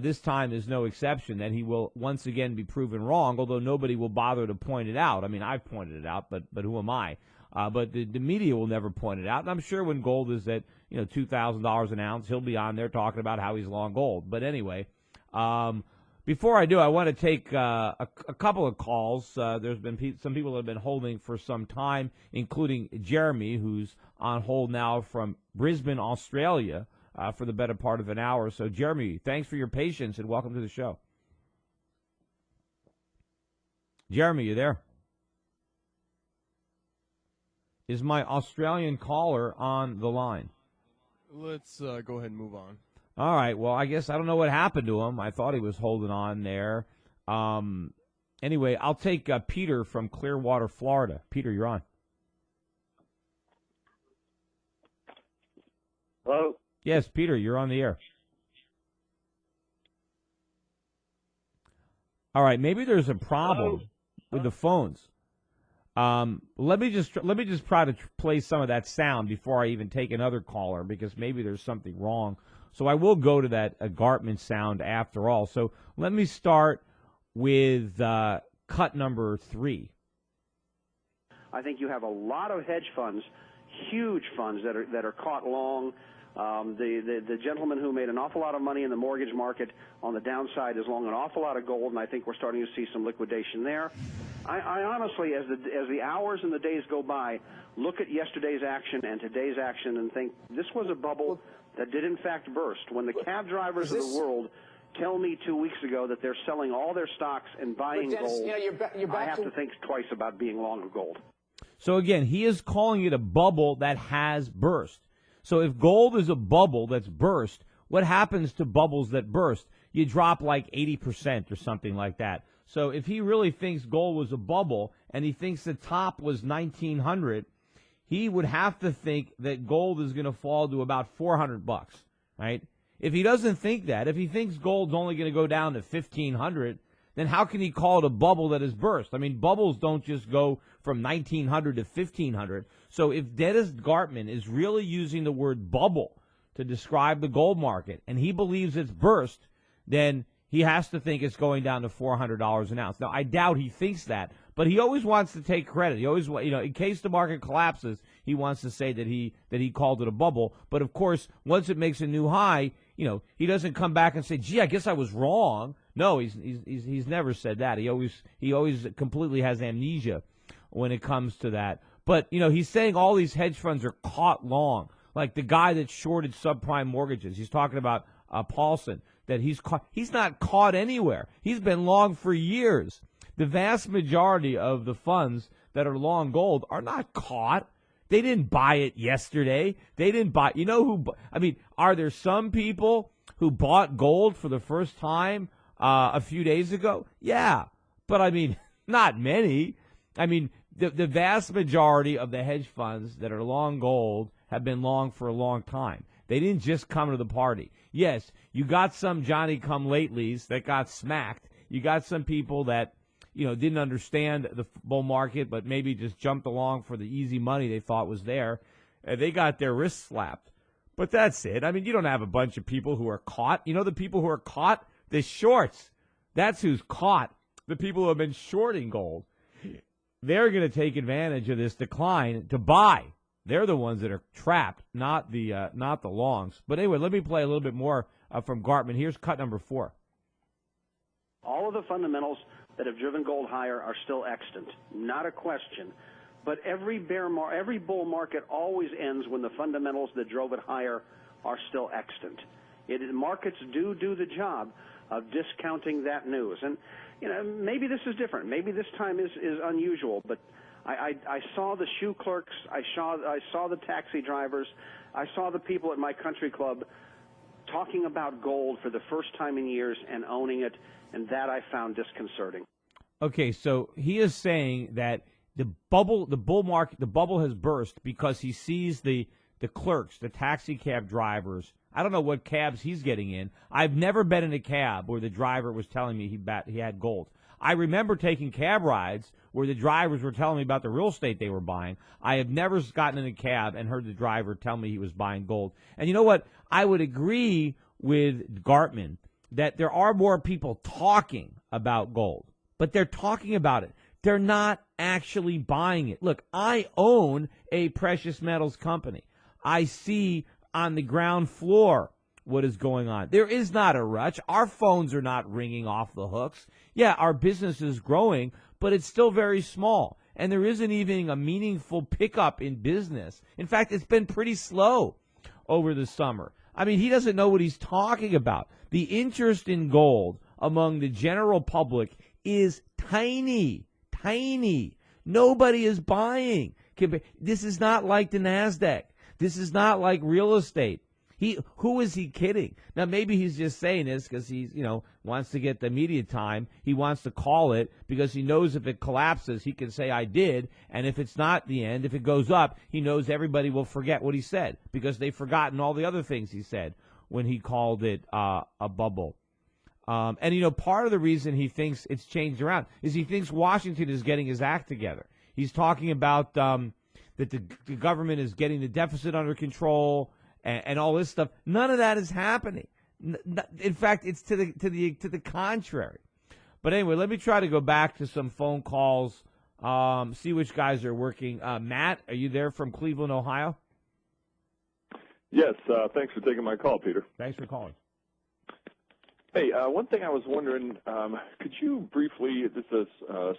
this time is no exception, that he will once again be proven wrong, although nobody will bother to point it out. I mean, I've pointed it out, but who am I? But the media will never point it out. And I'm sure when gold is at, $2,000 an ounce, he'll be on there talking about how he's long gold. But anyway, before I do, I want to take a couple of calls. There's been some people that have been holding for some time, including Jeremy, who's on hold now from Brisbane, Australia, for the better part of an hour. So, Jeremy, thanks for your patience and welcome to the show. Jeremy, you there? Is my Australian caller on the line? Let's go ahead and move on. All right. Well, I guess I don't know what happened to him. I thought he was holding on there. Anyway, I'll take Peter from Clearwater, Florida. Peter, you're on. Hello? Yes, Peter, you're on the air. All right. Maybe there's a problem with the phones. Let me just try to play some of that sound before I even take another caller, because maybe there's something wrong. So I will go to that Gartman sound after all. So let me start with cut number 3. I think you have a lot of hedge funds, huge funds that are caught long. The gentleman who made an awful lot of money in the mortgage market on the downside is long an awful lot of gold, and I think we're starting to see some liquidation there. I honestly, as the hours and the days go by, look at yesterday's action and today's action and think this was a bubble that did in fact burst. When the cab drivers of the world tell me 2 weeks ago that they're selling all their stocks and buying gold, I have to think twice about being long of gold. So again, he is calling it a bubble that has burst. So if gold is a bubble that's burst, what happens to bubbles that burst? You drop like 80% or something like that. So if he really thinks gold was a bubble and he thinks the top was 1,900, he would have to think that gold is going to fall to about $400, right? If he doesn't think that, if he thinks gold's only going to go down to 1,500, then how can he call it a bubble that has burst? I mean, bubbles don't just go from 1,900 to 1,500. So if Dennis Gartman is really using the word bubble to describe the gold market and he believes it's burst, then he has to think it's going down to $400 an ounce. Now, I doubt he thinks that, but he always wants to take credit. He always, in case the market collapses, he wants to say that he called it a bubble. But of course, once it makes a new high, he doesn't come back and say, "Gee, I guess I was wrong." No, he's never said that. He always completely has amnesia when it comes to that. But he's saying all these hedge funds are caught long, like the guy that shorted subprime mortgages. He's talking about Paulson. That he's not caught anywhere. He's been long for years. The vast majority of the funds that are long gold are not caught. They didn't buy it yesterday. They didn't buy. Are there some people who bought gold for the first time a few days ago? Yeah, but not many. The vast majority of the hedge funds that are long gold have been long for a long time. They didn't just come to the party. Yes, you got some Johnny-come-latelys that got smacked. You got some people that, didn't understand the bull market, but maybe just jumped along for the easy money they thought was there. They got their wrists slapped. But that's it. You don't have a bunch of people who are caught. The people who are caught? The shorts. That's who's caught. The people who have been shorting gold. They're going to take advantage of this decline to buy. They're the ones that are trapped, not the longs. But anyway, let me play a little bit more from Gartman. Here's cut number 4. All of the fundamentals that have driven gold higher are still extant, not a question. But every bull market always ends when the fundamentals that drove it higher are still extant. Markets do the job of discounting that news. And maybe this is different. Maybe this time is unusual, but I saw the shoe clerks, I saw the taxi drivers, I saw the people at my country club talking about gold for the first time in years and owning it, and that I found disconcerting. Okay, so he is saying that the bull market, the bubble has burst because he sees the clerks, the taxi cab drivers. I don't know what cabs he's getting in. I've never been in a cab where the driver was telling me he had gold. I remember taking cab rides where the drivers were telling me about the real estate they were buying. I have never gotten in a cab and heard the driver tell me he was buying gold. And you know what? I would agree with Gartman that there are more people talking about gold, but they're talking about it. They're not actually buying it. Look, I own a precious metals company. I see on the ground floor what is going on. There is not a rush. Our phones are not ringing off the hooks. Yeah, our business is growing, but it's still very small. And there isn't even a meaningful pickup in business. In fact, it's been pretty slow over the summer. I mean, he doesn't know what he's talking about. The interest in gold among the general public is tiny. Nobody is buying. This is not like the NASDAQ. This is not like real estate. Who is he kidding? Now, maybe he's just saying this because he, wants to get the media time. He wants to call it because he knows if it collapses, he can say, I did. And if it's not the end, if it goes up, he knows everybody will forget what he said because they've forgotten all the other things he said when he called it a bubble. And part of the reason he thinks it's changed around is he thinks Washington is getting his act together. He's talking about that the government is getting the deficit under control and all this stuff. None of that is happening. In fact, it's to the contrary. But anyway, let me try to go back to some phone calls, see which guys are working. Matt, are you there from Cleveland, Ohio? Yes, thanks for taking my call, Peter. Thanks for calling. Hey, one thing I was wondering, could you briefly, this is a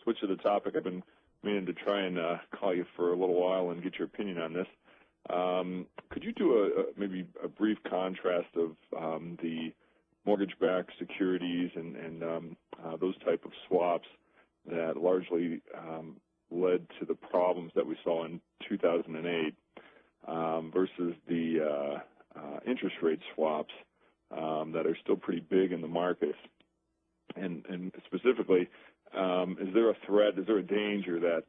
switch of the topic. I've been meaning to try and call you for a little while and get your opinion on this. Could you do maybe a brief contrast of the mortgage-backed securities and those type of swaps that largely led to the problems that we saw in 2008 versus the interest rate swaps that are still pretty big in the market? And specifically, is there a threat, is there a danger that,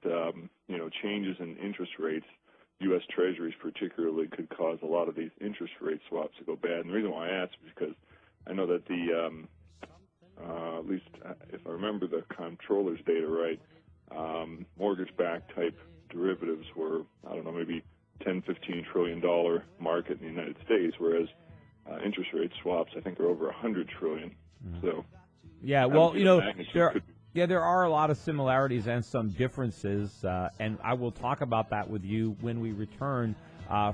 changes in interest rates, U.S. Treasuries particularly, could cause a lot of these interest rate swaps to go bad? And the reason why I ask is because I know that the, at least if I remember the comptroller's data right, mortgage-backed type derivatives were, maybe $10, $15 trillion market in the United States, whereas interest rate swaps, I think, are over $100 trillion. So, yeah, well, there are a lot of similarities and some differences, and I will talk about that with you when we return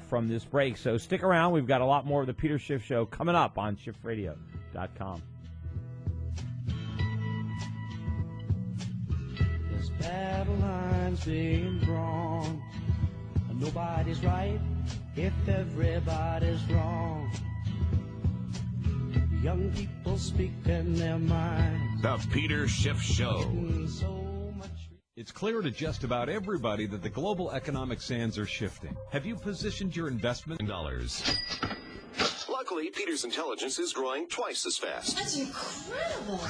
from this break. So stick around. We've got a lot more of the Peter Schiff Show coming up on SchiffRadio.com. There's battle lines being drawn. Nobody's right if everybody's wrong. Young people speaking their minds. The Peter Schiff Show. It's clear to just about everybody that the global economic sands are shifting. Have you positioned your investment dollars? Luckily, Peter's intelligence is growing twice as fast. That's incredible.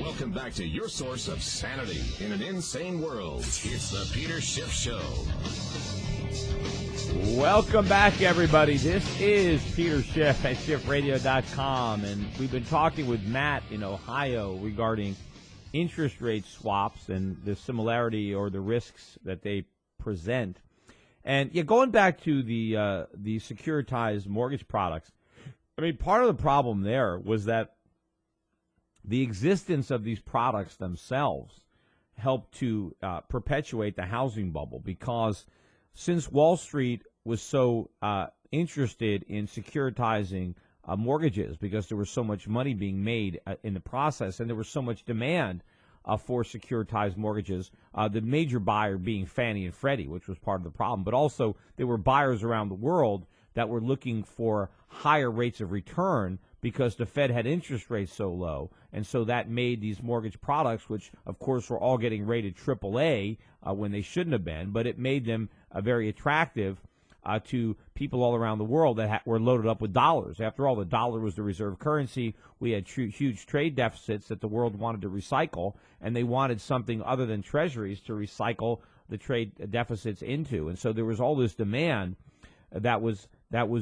Welcome back to your source of sanity in an insane world. It's the Peter Schiff Show. Welcome back, everybody. This is Peter Schiff at SchiffRadio.com, and we've been talking with Matt in Ohio regarding interest rate swaps and the similarity or the risks that they present. And going back to the securitized mortgage products, I mean, part of the problem there was that the existence of these products themselves helped to perpetuate the housing bubble, because since Wall Street was so interested in securitizing mortgages because there was so much money being made in the process and there was so much demand for securitized mortgages, the major buyer being Fannie and Freddie, which was part of the problem. But also there were buyers around the world that were looking for higher rates of return because the Fed had interest rates so low. And so that made these mortgage products, which, of course, were all getting rated AAA when they shouldn't have been, but it made them very attractive to people all around the world that were loaded up with dollars. After all, the dollar was the reserve currency. We had huge trade deficits that the world wanted to recycle, and they wanted something other than treasuries to recycle the trade deficits into. And so there was all this demand that was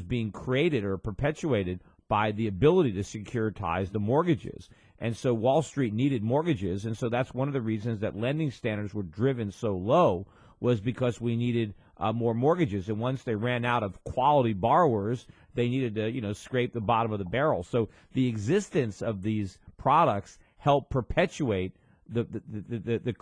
being created or perpetuated by the ability to securitize the mortgages. And so Wall Street needed mortgages, and so that's one of the reasons that lending standards were driven so low, was because we needed more mortgages. And once they ran out of quality borrowers, they needed to, scrape the bottom of the barrel. So the existence of these products helped perpetuate the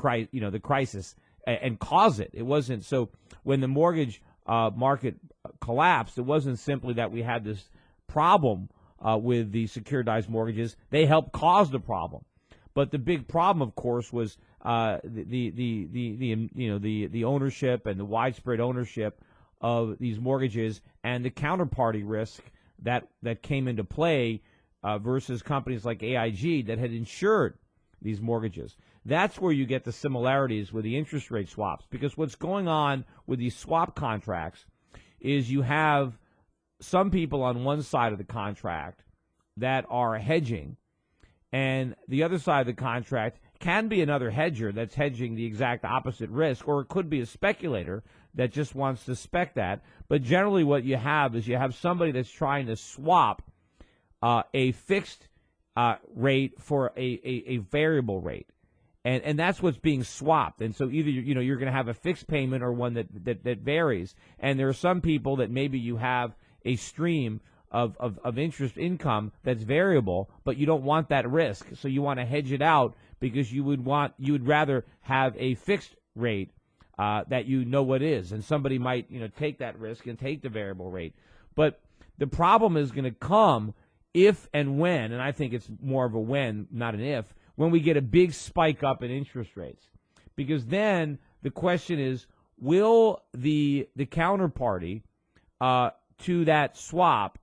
crisis and cause it. It wasn't so when the mortgage market collapsed, it wasn't simply that we had this problem with the securitized mortgages. They helped cause the problem. But the big problem, of course, was the ownership and the widespread ownership of these mortgages and the counterparty risk that came into play versus companies like AIG that had insured these mortgages. That's where you get the similarities with the interest rate swaps, because what's going on with these swap contracts is you have some people on one side of the contract that are hedging, and the other side of the contract can be another hedger that's hedging the exact opposite risk, or it could be a speculator that just wants to spec that. But generally what you have is you have somebody that's trying to swap a fixed rate for a variable rate. And that's what's being swapped. And so either you're going to have a fixed payment or one that varies. And there are some people that maybe you have a stream of interest income that's variable, but you don't want that risk, so you want to hedge it out because you would rather have a fixed rate that what is, and somebody might take that risk and take the variable rate. But the problem is going to come if and when, and I think it's more of a when, not an if, when we get a big spike up in interest rates, because then the question is, will the counterparty to that swap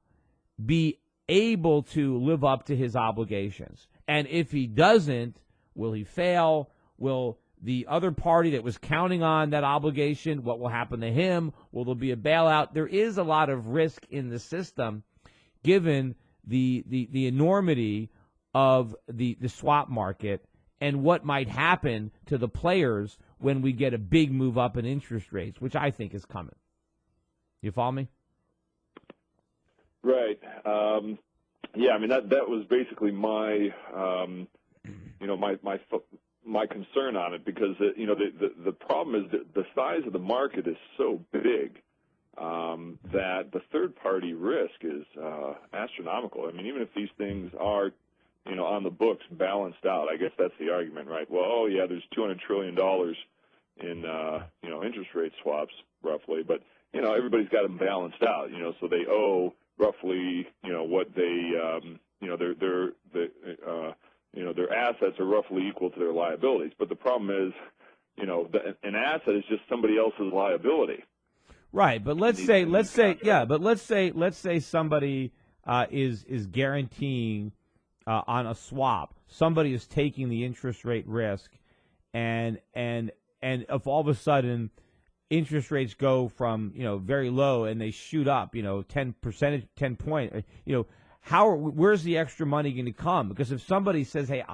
be able to live up to his obligations? And if he doesn't, will he fail? Will the other party that was counting on that obligation, what will happen to him? Will there be a bailout? There is a lot of risk in the system given the enormity of the swap market and what might happen to the players when we get a big move up in interest rates, which I think is coming. You follow me? Right. Yeah. I mean, that was basically my my concern on it, because the problem is that the size of the market is so big that the third party risk is astronomical. I mean, even if these things are on the books balanced out, I guess that's the argument, right? Well, there's $200 trillion in interest rate swaps roughly, but everybody's got them balanced out, so they owe roughly, what they, their assets are roughly equal to their liabilities. But the problem is, an asset is just somebody else's liability. Right, but let's say somebody is guaranteeing on a swap. Somebody is taking the interest rate risk, and if all of a sudden interest rates go from very low and they shoot up 10 point, where's the extra money going to come? Because if somebody says, hey,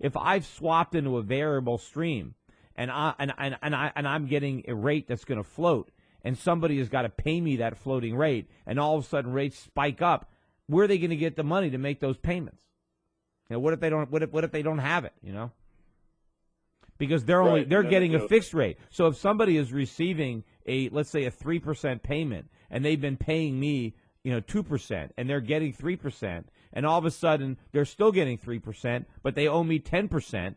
if I've swapped into a variable stream and I'm getting a rate that's going to float, and somebody has got to pay me that floating rate, and all of a sudden rates spike up, where are they going to get the money to make those payments? What if they don't? What if they don't have it? Because they're getting a fixed rate. So if somebody is receiving let's say a 3% payment, and they've been paying me 2%, and they're getting 3%, and all of a sudden they're still getting 3%, but they owe me 10%,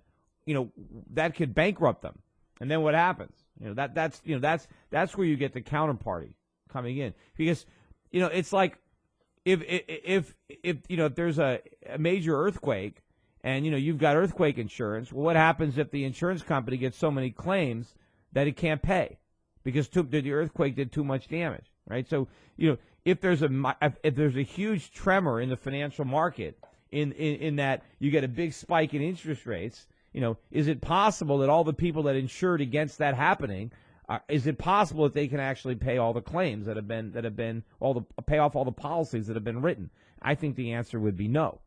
that could bankrupt them. And then what happens? That's where you get the counterparty coming in, because it's like if there's a major earthquake and you've got earthquake insurance, well, what happens if the insurance company gets so many claims that it can't pay because the earthquake did too much damage, right? So if there's a huge tremor in the financial market in that you get a big spike in interest rates, is it possible that all the people that insured against that happening is it possible that they can actually pay all the claims that have been pay off all the policies that have been written? I think the answer would be no.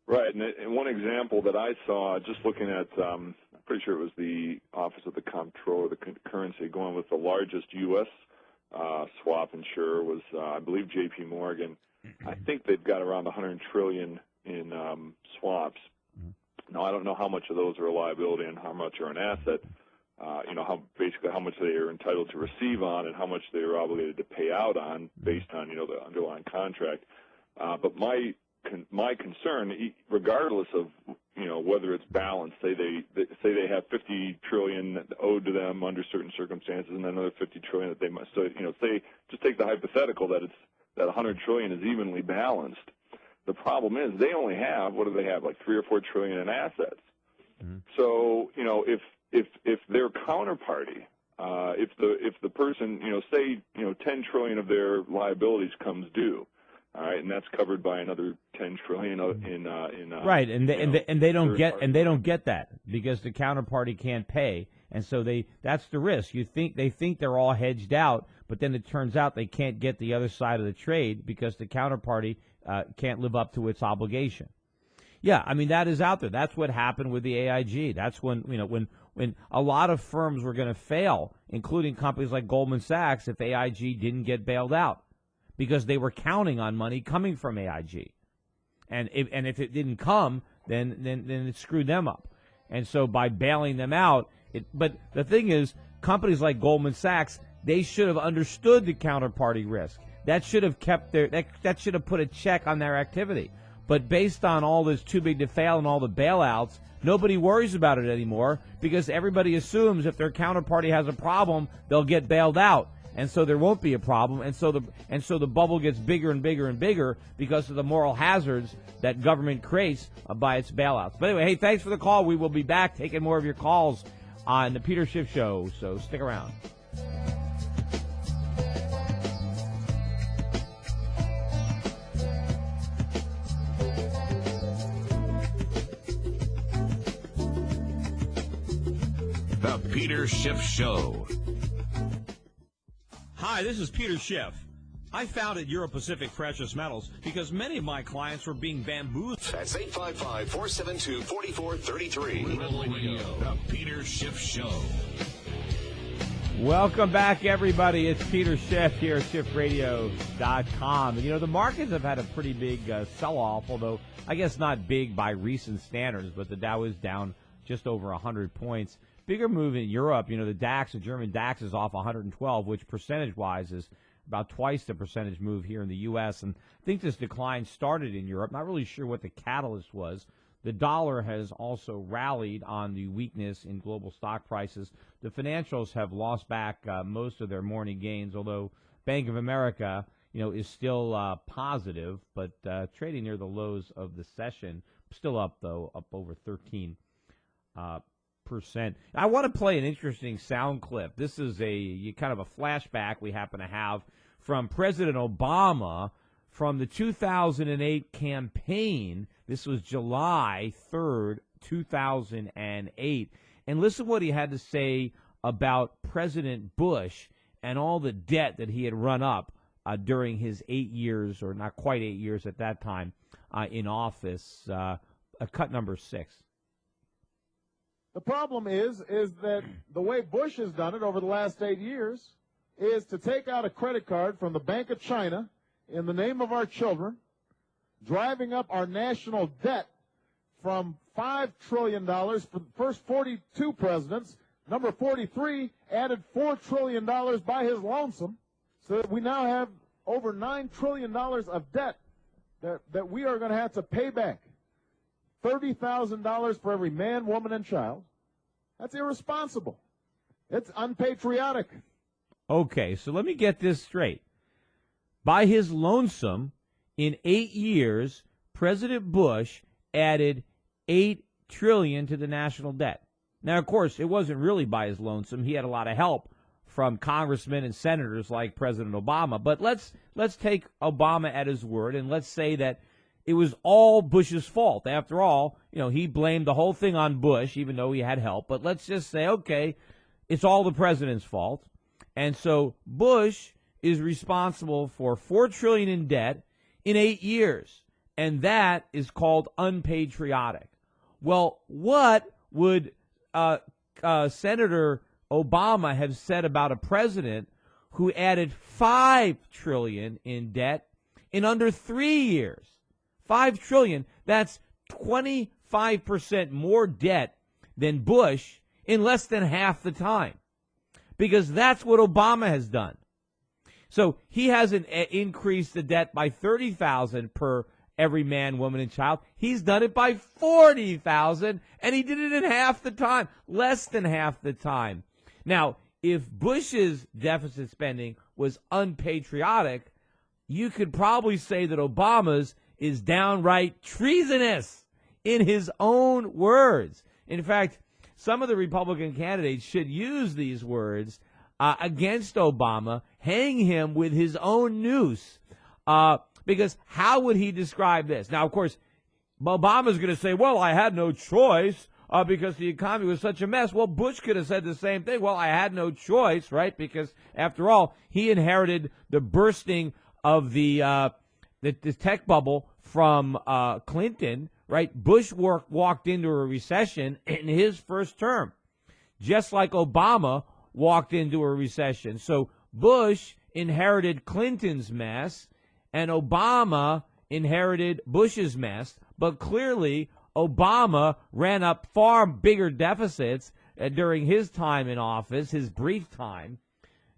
Right, and one example that I saw, just looking at, I'm pretty sure it was the Office of the Comptroller of the Currency, going with the largest U.S. Swap insurer was, I believe, J.P. Morgan. I think they've got around $100 trillion in swaps. Now, I don't know how much of those are a liability and how much are an asset. How much they are entitled to receive on and how much they are obligated to pay out on based on, the underlying contract. But my concern, regardless of, whether it's balanced, say they have $50 trillion owed to them under certain circumstances and another $50 trillion that they must, say, just take the hypothetical that that $100 trillion is evenly balanced. The problem is they only have, what do they have, like $3 or $4 trillion in assets. So, if their counterparty, if the person, say, 10 trillion of their liabilities comes due, all right, and that's covered by another 10 trillion in right, and they don't get that because the counterparty can't pay, and so that's the risk. They think they're all hedged out, but then it turns out they can't get the other side of the trade because the counterparty can't live up to its obligation. Yeah, I mean, that is out there. That's what happened with the AIG. That's when a lot of firms were going to fail, including companies like Goldman Sachs, if AIG didn't get bailed out, because they were counting on money coming from AIG, and if it didn't come, then it screwed them up. And so by bailing them out, but the thing is, companies like Goldman Sachs, they should have understood the counterparty risk. That should have that should have put a check on their activity. But based on all this too big to fail and all the bailouts, nobody worries about it anymore because everybody assumes if their counterparty has a problem, they'll get bailed out. And so there won't be a problem. And so the bubble gets bigger and bigger and bigger because of the moral hazards that government creates by its bailouts. But anyway, hey, thanks for the call. We will be back taking more of your calls on the Peter Schiff Show, so stick around. The Peter Schiff Show. Hi, this is Peter Schiff. I founded Euro Pacific Precious Metals because many of my clients were being bamboozled. That's 855-472-4433. The Peter Schiff Show. Welcome back, everybody. It's Peter Schiff here at SchiffRadio.com. And, the markets have had a pretty big sell-off, although I guess not big by recent standards, but the Dow is down just over 100 points. Bigger move in Europe, the DAX, the German DAX is off 112, which percentage-wise is about twice the percentage move here in the U.S. And I think this decline started in Europe. Not really sure what the catalyst was. The dollar has also rallied on the weakness in global stock prices. The financials have lost back most of their morning gains, although Bank of America, is still positive, but trading near the lows of the session. Still up, though, up over 13%. I want to play an interesting sound clip. This is a kind of a flashback we happen to have from President Obama from the 2008 campaign. This was July 3rd, 2008. And listen what he had to say about President Bush and all the debt that he had run up during his 8 years, or not quite 8 years at that time, in office. Cut number 6. The problem is that the way Bush has done it over the last 8 years is to take out a credit card from the Bank of China in the name of our children, driving up our national debt from $5 trillion for the first 42 presidents. Number 43 added $4 trillion by his lonesome, so that we now have over $9 trillion of debt that we are going to have to pay back. $30,000 for every man, woman, and child. That's irresponsible. It's unpatriotic. Okay, so let me get this straight. By his lonesome, in 8 years, President Bush added $8 trillion to the national debt. Now, of course, it wasn't really by his lonesome. He had a lot of help from congressmen and senators like President Obama. But let's take Obama at his word, and let's say that it was all Bush's fault. After all, he blamed the whole thing on Bush, even though he had help. But let's just say, okay, it's all the president's fault. And so Bush is responsible for $4 trillion in debt in 8 years. And that is called unpatriotic. Well, what would Senator Obama have said about a president who added $5 trillion in debt in under 3 years? $5 trillion, that's 25% more debt than Bush in less than half the time. Because that's what Obama has done. So he hasn't increased the debt by $30,000 per every man, woman, and child. He's done it by $40,000, and he did it in half the time, less than half the time. Now, if Bush's deficit spending was unpatriotic, you could probably say that Obama's is downright treasonous, in his own words. In fact, some of the Republican candidates should use these words against Obama, hang him with his own noose, because how would he describe this? Now, of course, Obama's going to say, well, I had no choice because the economy was such a mess. Well, Bush could have said the same thing. Well, I had no choice, right? Because, after all, he inherited the bursting of the tech bubble from Clinton, right? Bush walked into a recession in his first term, just like Obama walked into a recession. So Bush inherited Clinton's mess, and Obama inherited Bush's mess. But clearly, Obama ran up far bigger deficits during his time in office, his brief time,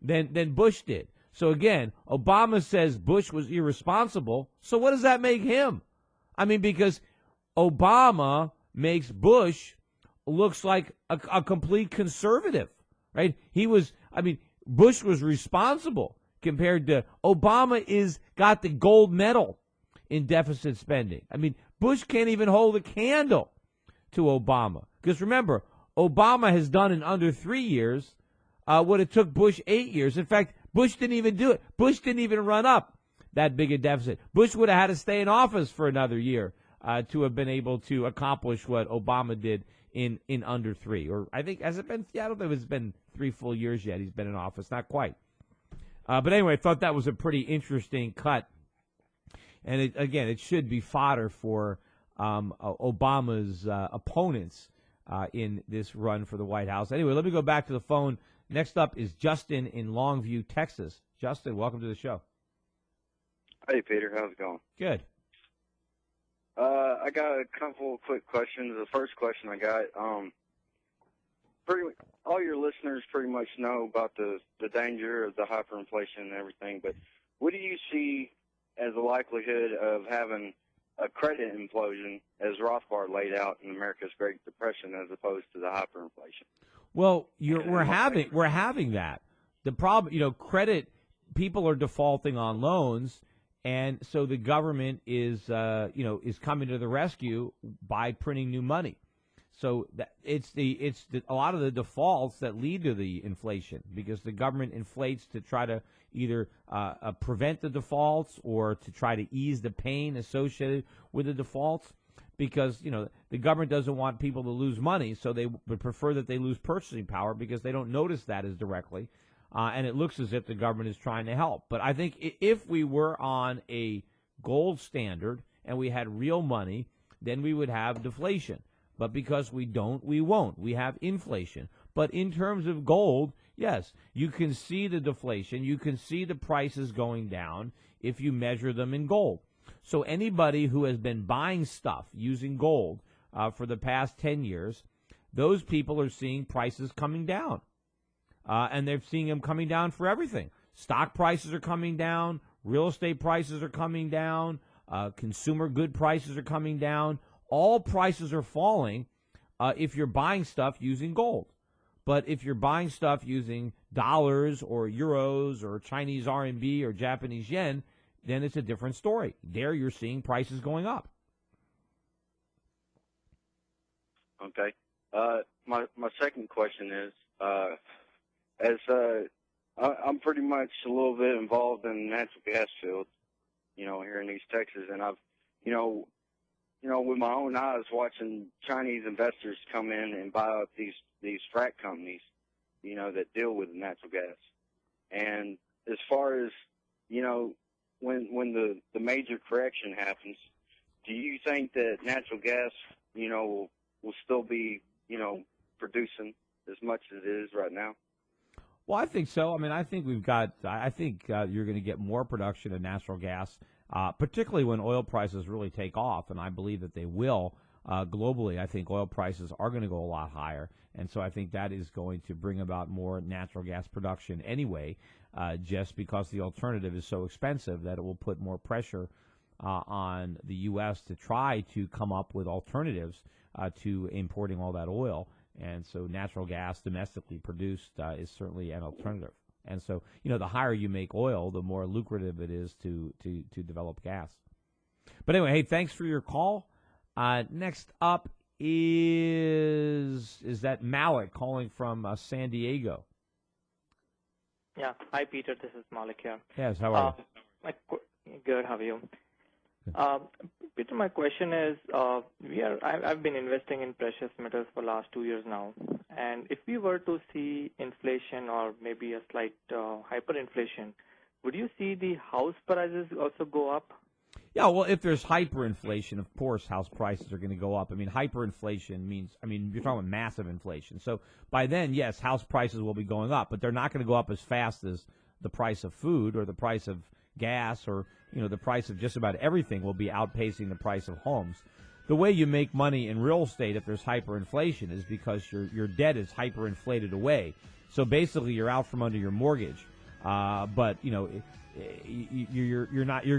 than Bush did. So again, Obama says Bush was irresponsible. So what does that make him? I mean, because Obama makes Bush looks like a complete conservative, right? Bush was responsible compared to Obama got the gold medal in deficit spending. I mean, Bush can't even hold a candle to Obama. Because remember, Obama has done in under 3 years what it took Bush 8 years. In fact, Bush didn't even do it. Bush didn't even run up that big a deficit. Bush would have had to stay in office for another year to have been able to accomplish what Obama did in under 3. Or I think, has it been? Yeah, I don't think it's been 3 full years yet. He's been in office. Not quite. But anyway, I thought that was a pretty interesting cut. And it should be fodder for Obama's opponents in this run for the White House. Anyway, let me go back to the phone. Next up is Justin in Longview, Texas. Justin, welcome to the show. Hey, Peter. How's it going? Good. I got a couple quick questions. The first question I got, all your listeners pretty much know about the danger of the hyperinflation and everything, but what do you see as the likelihood of having a credit implosion, as Rothbard laid out in America's Great Depression, as opposed to the hyperinflation? Well, we're having that. The problem, credit, people are defaulting on loans, and so the government is coming to the rescue by printing new money. So it's a lot of the defaults that lead to the inflation, because the government inflates to try to either prevent the defaults or to try to ease the pain associated with the defaults, because the government doesn't want people to lose money, so they would prefer that they lose purchasing power because they don't notice that as directly, and it looks as if the government is trying to help. But I think if we were on a gold standard and we had real money, then we would have deflation. But because we don't, we won't. We have inflation. But in terms of gold, yes, you can see the deflation. You can see the prices going down if you measure them in gold. So anybody who has been buying stuff using gold for the past 10 years, those people are seeing prices coming down. And they're seeing them coming down for everything. Stock prices are coming down. Real estate prices are coming down. Consumer good prices are coming down. All prices are falling if you're buying stuff using gold. But if you're buying stuff using dollars or euros or Chinese RMB or Japanese yen, then it's a different story. There you're seeing prices going up. Okay. My second question is, I'm pretty much a little bit involved in the natural gas field, here in East Texas, and I've, with my own eyes watching Chinese investors come in and buy up these frack companies, that deal with natural gas. And as far as, when the major correction happens, do you think that natural gas, will still be, producing as much as it is right now? Well, I think so. I mean, I think you're going to get more production of natural gas, particularly when oil prices really take off, and I believe that they will. Globally, I think oil prices are going to go a lot higher, and so I think that is going to bring about more natural gas production anyway, just because the alternative is so expensive that it will put more pressure on the U.S. to try to come up with alternatives to importing all that oil. And so natural gas domestically produced is certainly an alternative. And so, the higher you make oil, the more lucrative it is to develop gas. But anyway, hey, thanks for your call. Next up is that Malik calling from San Diego. Yeah. Hi, Peter. This is Malik here. Yes, how are you? Good. How are you? Peter, my question is, I've been investing in precious metals for the last 2 years now, and if we were to see inflation or maybe a slight hyperinflation, would you see the house prices also go up? Yeah, well, if there's hyperinflation, of course, house prices are going to go up. I mean, hyperinflation means, you're talking about massive inflation. So by then, yes, house prices will be going up, but they're not going to go up as fast as the price of food or the price of gas or, the price of just about everything will be outpacing the price of homes. The way you make money in real estate if there's hyperinflation is because your debt is hyperinflated away. So basically, you're out from under your mortgage. But you're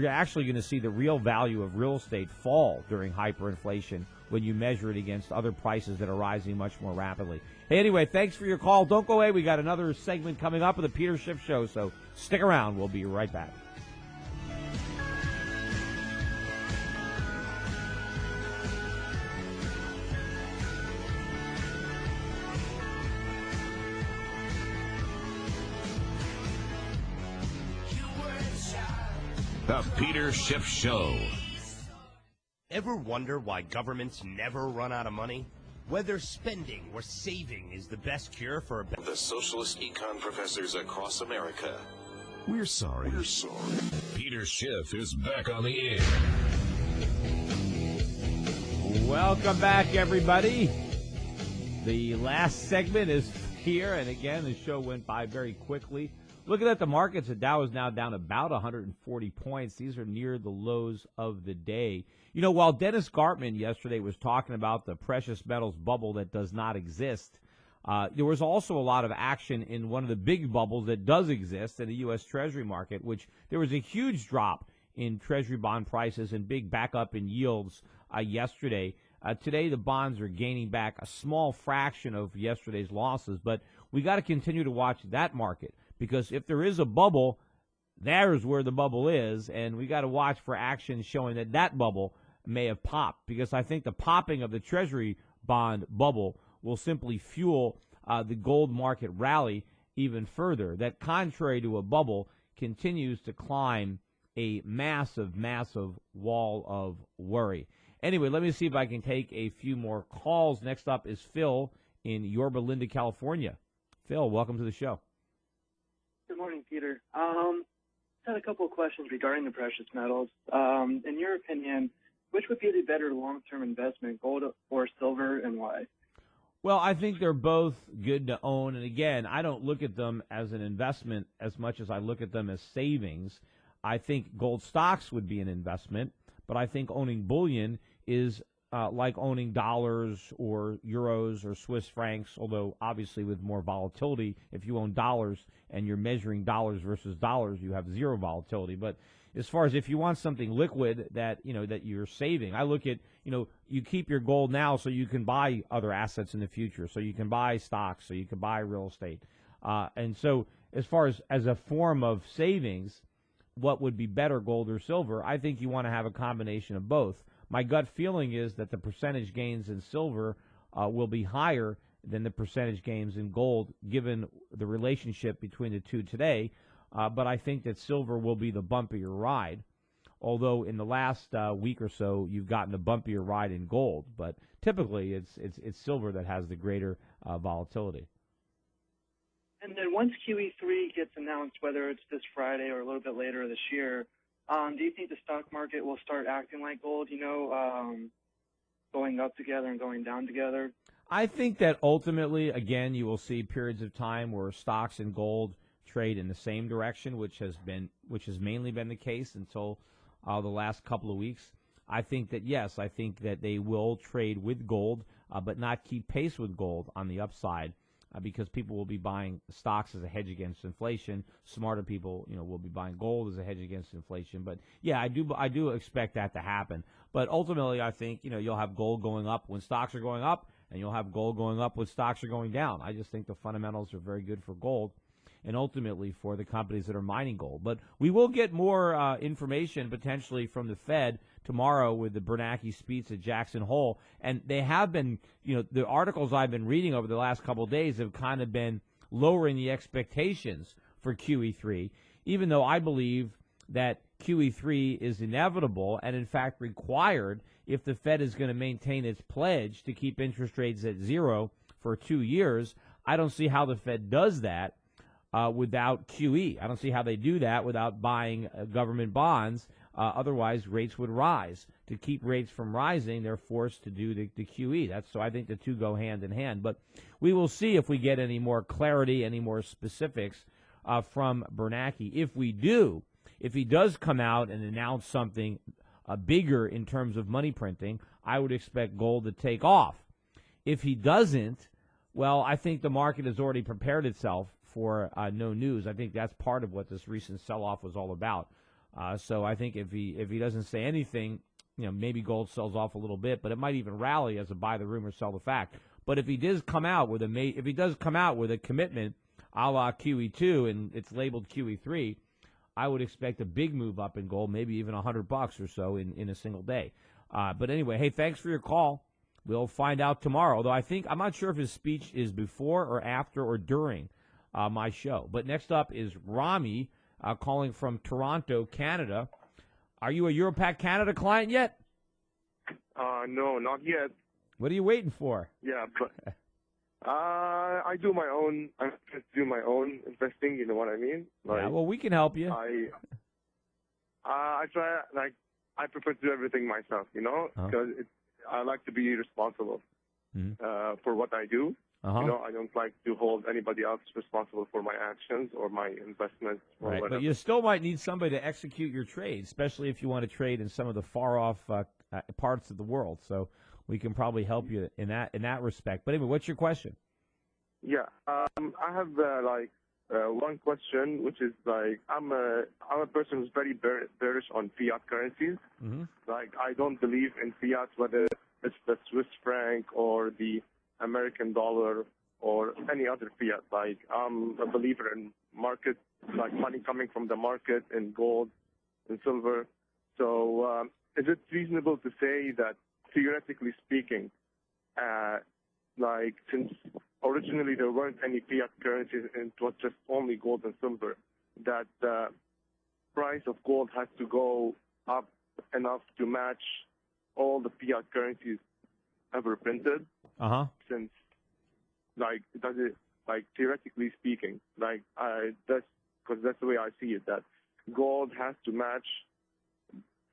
actually going to see the real value of real estate fall during hyperinflation when you measure it against other prices that are rising much more rapidly. Hey, anyway, thanks for your call. Don't go away. We got another segment coming up of the Peter Schiff Show, so stick around. We'll be right back. The Peter Schiff Show. Ever wonder why governments never run out of money? Whether spending or saving is the best cure for a The socialist econ professors across America. We're sorry. Peter Schiff is back on the air. Welcome back, everybody. The last segment is here, and again, the show went by very quickly. Looking at the markets, the Dow is now down about 140 points. These are near the lows of the day. While Dennis Gartman yesterday was talking about the precious metals bubble that does not exist, there was also a lot of action in one of the big bubbles that does exist in the U.S. Treasury market, which there was a huge drop in Treasury bond prices and big backup in yields yesterday. Today, the bonds are gaining back a small fraction of yesterday's losses, but we got to continue to watch that market. Because if there is a bubble, there's where the bubble is, and we got to watch for action showing that bubble may have popped. Because I think the popping of the Treasury bond bubble will simply fuel the gold market rally even further. That, contrary to a bubble, continues to climb a massive, massive wall of worry. Anyway, let me see if I can take a few more calls. Next up is Phil in Yorba Linda, California. Phil, welcome to the show. Good morning, Peter. Had a couple of questions regarding the precious metals. In your opinion, which would be the better long-term investment, gold or silver, and why? Well, I think they're both good to own. And again, I don't look at them as an investment as much as I look at them as savings. I think gold stocks would be an investment, but I think owning bullion is like owning dollars or euros or Swiss francs, although obviously with more volatility. If you own dollars and you're measuring dollars versus dollars, you have zero volatility. But as far as if you want something liquid that you're saving, I look at, you keep your gold now so you can buy other assets in the future, so you can buy stocks, so you can buy real estate. And so as far as a form of savings, what would be better, gold or silver? I think you want to have a combination of both. My gut feeling is that the percentage gains in silver will be higher than the percentage gains in gold, given the relationship between the two today. But I think that silver will be the bumpier ride, although in the last week or so you've gotten a bumpier ride in gold. But typically it's silver that has the greater volatility. And then once QE3 gets announced, whether it's this Friday or a little bit later this year, do you think the stock market will start acting like gold, going up together and going down together? I think that ultimately, again, you will see periods of time where stocks and gold trade in the same direction, which has mainly been the case until the last couple of weeks. I think that, yes, I think that they will trade with gold, but not keep pace with gold on the upside. Because people will be buying stocks as a hedge against inflation. Smarter people, will be buying gold as a hedge against inflation. But yeah, I do expect that to happen. But ultimately, I think you'll have gold going up when stocks are going up, and you'll have gold going up when stocks are going down. I just think the fundamentals are very good for gold, and ultimately for the companies that are mining gold. But we will get more information potentially from the Fed tomorrow with the Bernanke speech at Jackson Hole. And they have been, the articles I've been reading over the last couple of days have kind of been lowering the expectations for QE3, even though I believe that QE3 is inevitable and, in fact, required if the Fed is going to maintain its pledge to keep interest rates at zero for 2 years. I don't see how the Fed does that without QE. I don't see how they do that without buying government bonds. Otherwise, rates would rise. To keep rates from rising, they're forced to do the QE. So I think the two go hand in hand. But we will see if we get any more clarity, any more specifics from Bernanke. If we do, if he does come out and announce something bigger in terms of money printing, I would expect gold to take off. If he doesn't, well, I think the market has already prepared itself for no news. I think that's part of what this recent sell-off was all about. So I think if he doesn't say anything, maybe gold sells off a little bit, but it might even rally as a buy the rumor, sell the fact. But if he does come out with a commitment, a la QE2, and it's labeled QE3, I would expect a big move up in gold, maybe even $100 or so in a single day. But anyway, hey, thanks for your call. We'll find out tomorrow. Although I'm not sure if his speech is before or after or during my show. But next up is Rami. Calling from Toronto, Canada. Are you a Europac Canada client yet? No, not yet. What are you waiting for? Yeah, but I do my own. I just do my own investing. You know what I mean? Yeah, well, we can help you. I try. I prefer to do everything myself. Because I like to be responsible for what I do. I don't like to hold anybody else responsible for my actions or my investments. Or right, whatever. But you still might need somebody to execute your trade, especially if you want to trade in some of the far-off parts of the world. So we can probably help you in that respect. But anyway, what's your question? Yeah, I have one question, which is I'm a person who's very bearish on fiat currencies. Mm-hmm. I don't believe in fiat, whether it's the Swiss franc or the American dollar or any other fiat. I'm a believer in market, money coming from the market in gold and silver. So is it reasonable to say that, theoretically speaking, since originally there weren't any fiat currencies and it was just only gold and silver, that the price of gold has to go up enough to match all the fiat currencies ever printed? Since, does it, theoretically speaking, because that's the way I see it, that gold has to match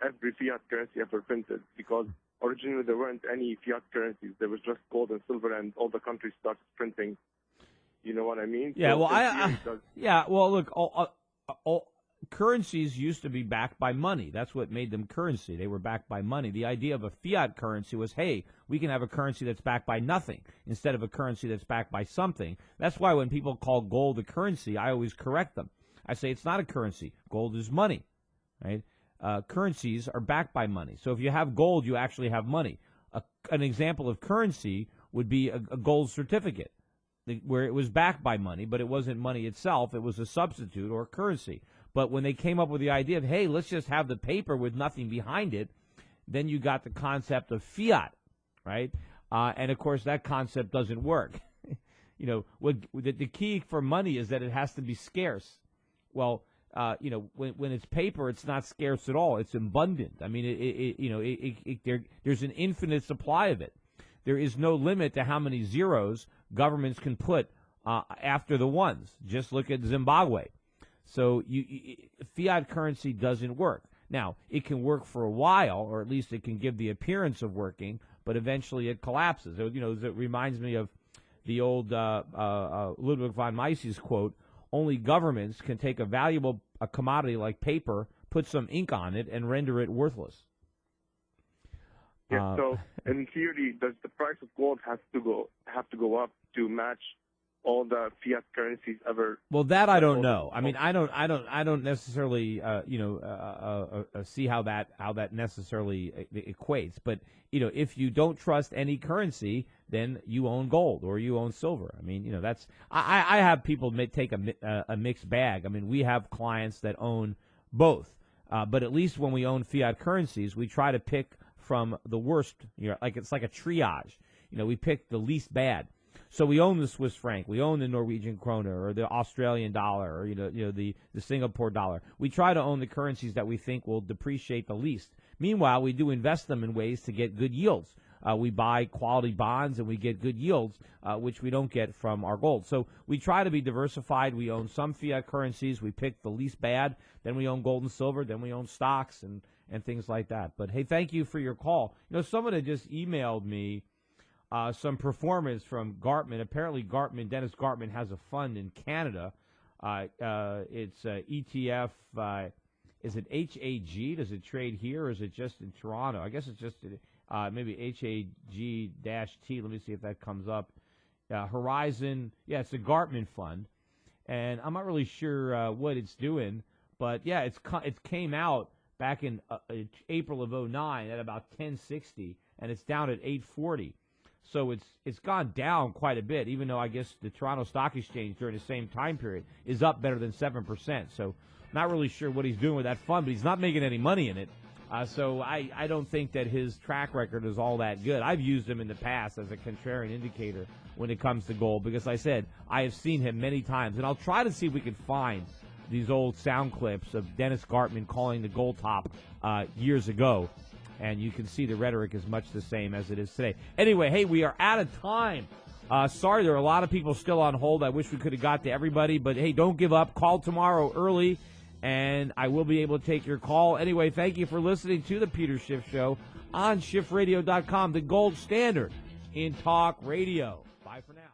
every fiat currency ever printed, because originally there weren't any fiat currencies. There was just gold and silver, and all the countries started printing. You know what I mean? Yeah, So look, all currencies used to be backed by money. That's what made them currency. They were backed by money. The idea of a fiat currency was, hey, we can have a currency that's backed by nothing instead of a currency that's backed by something. That's why when people call gold a currency, I always correct them. I say it's not a currency. Gold is money, right? Currencies are backed by money. So if you have gold, you actually have money. An example of currency would be a gold certificate, where it was backed by money, but it wasn't money itself. It was a substitute or currency. But when they came up with the idea of, hey, let's just have the paper with nothing behind it, then you got the concept of fiat, right? And, of course, that concept doesn't work. The key for money is that it has to be scarce. Well, when it's paper, it's not scarce at all. It's abundant. I mean, there's an infinite supply of it. There is no limit to how many zeros governments can put after the ones. Just look at Zimbabwe. So fiat currency doesn't work. Now, it can work for a while, or at least it can give the appearance of working, but eventually it collapses. It reminds me of the old Ludwig von Mises quote, only governments can take a commodity like paper, put some ink on it, and render it worthless. Yeah, so in theory, does the price of gold have to go up to match all the fiat currencies ever? Well, that I don't know. I mean, I don't necessarily see how that necessarily equates. But if you don't trust any currency, then you own gold or you own silver. I mean, that's I have people take a mixed bag. I mean, we have clients that own both, but at least when we own fiat currencies, we try to pick from the worst. It's like a triage. We pick the least bad. So we own the Swiss franc, we own the Norwegian kroner, or the Australian dollar, or the Singapore dollar. We try to own the currencies that we think will depreciate the least. Meanwhile, we do invest them in ways to get good yields. We buy quality bonds and we get good yields, which we don't get from our gold. So we try to be diversified. We own some fiat currencies. We pick the least bad. Then we own gold and silver. Then we own stocks and things like that. But, hey, thank you for your call. Someone had just emailed me some performance from Gartman. Apparently, Dennis Gartman has a fund in Canada. It's ETF. Is it HAG? Does it trade here, or is it just in Toronto? I guess it's just maybe HAG-T. Let me see if that comes up. Horizon. Yeah, it's a Gartman fund, and I'm not really sure what it's doing. But yeah, it came out back in April of 2009 at about 1060, and it's down at 840. So it's gone down quite a bit, even though I guess the Toronto Stock Exchange during the same time period is up better than 7%. So not really sure what he's doing with that fund, but he's not making any money in it. So I don't think that his track record is all that good. I've used him in the past as a contrarian indicator when it comes to gold because I said I have seen him many times. And I'll try to see if we can find these old sound clips of Dennis Gartman calling the gold top years ago. And you can see the rhetoric is much the same as it is today. Anyway, hey, we are out of time. Sorry, there are a lot of people still on hold. I wish we could have got to everybody. But, hey, don't give up. Call tomorrow early, and I will be able to take your call. Anyway, thank you for listening to the Peter Schiff Show on SchiffRadio.com, the gold standard in talk radio. Bye for now.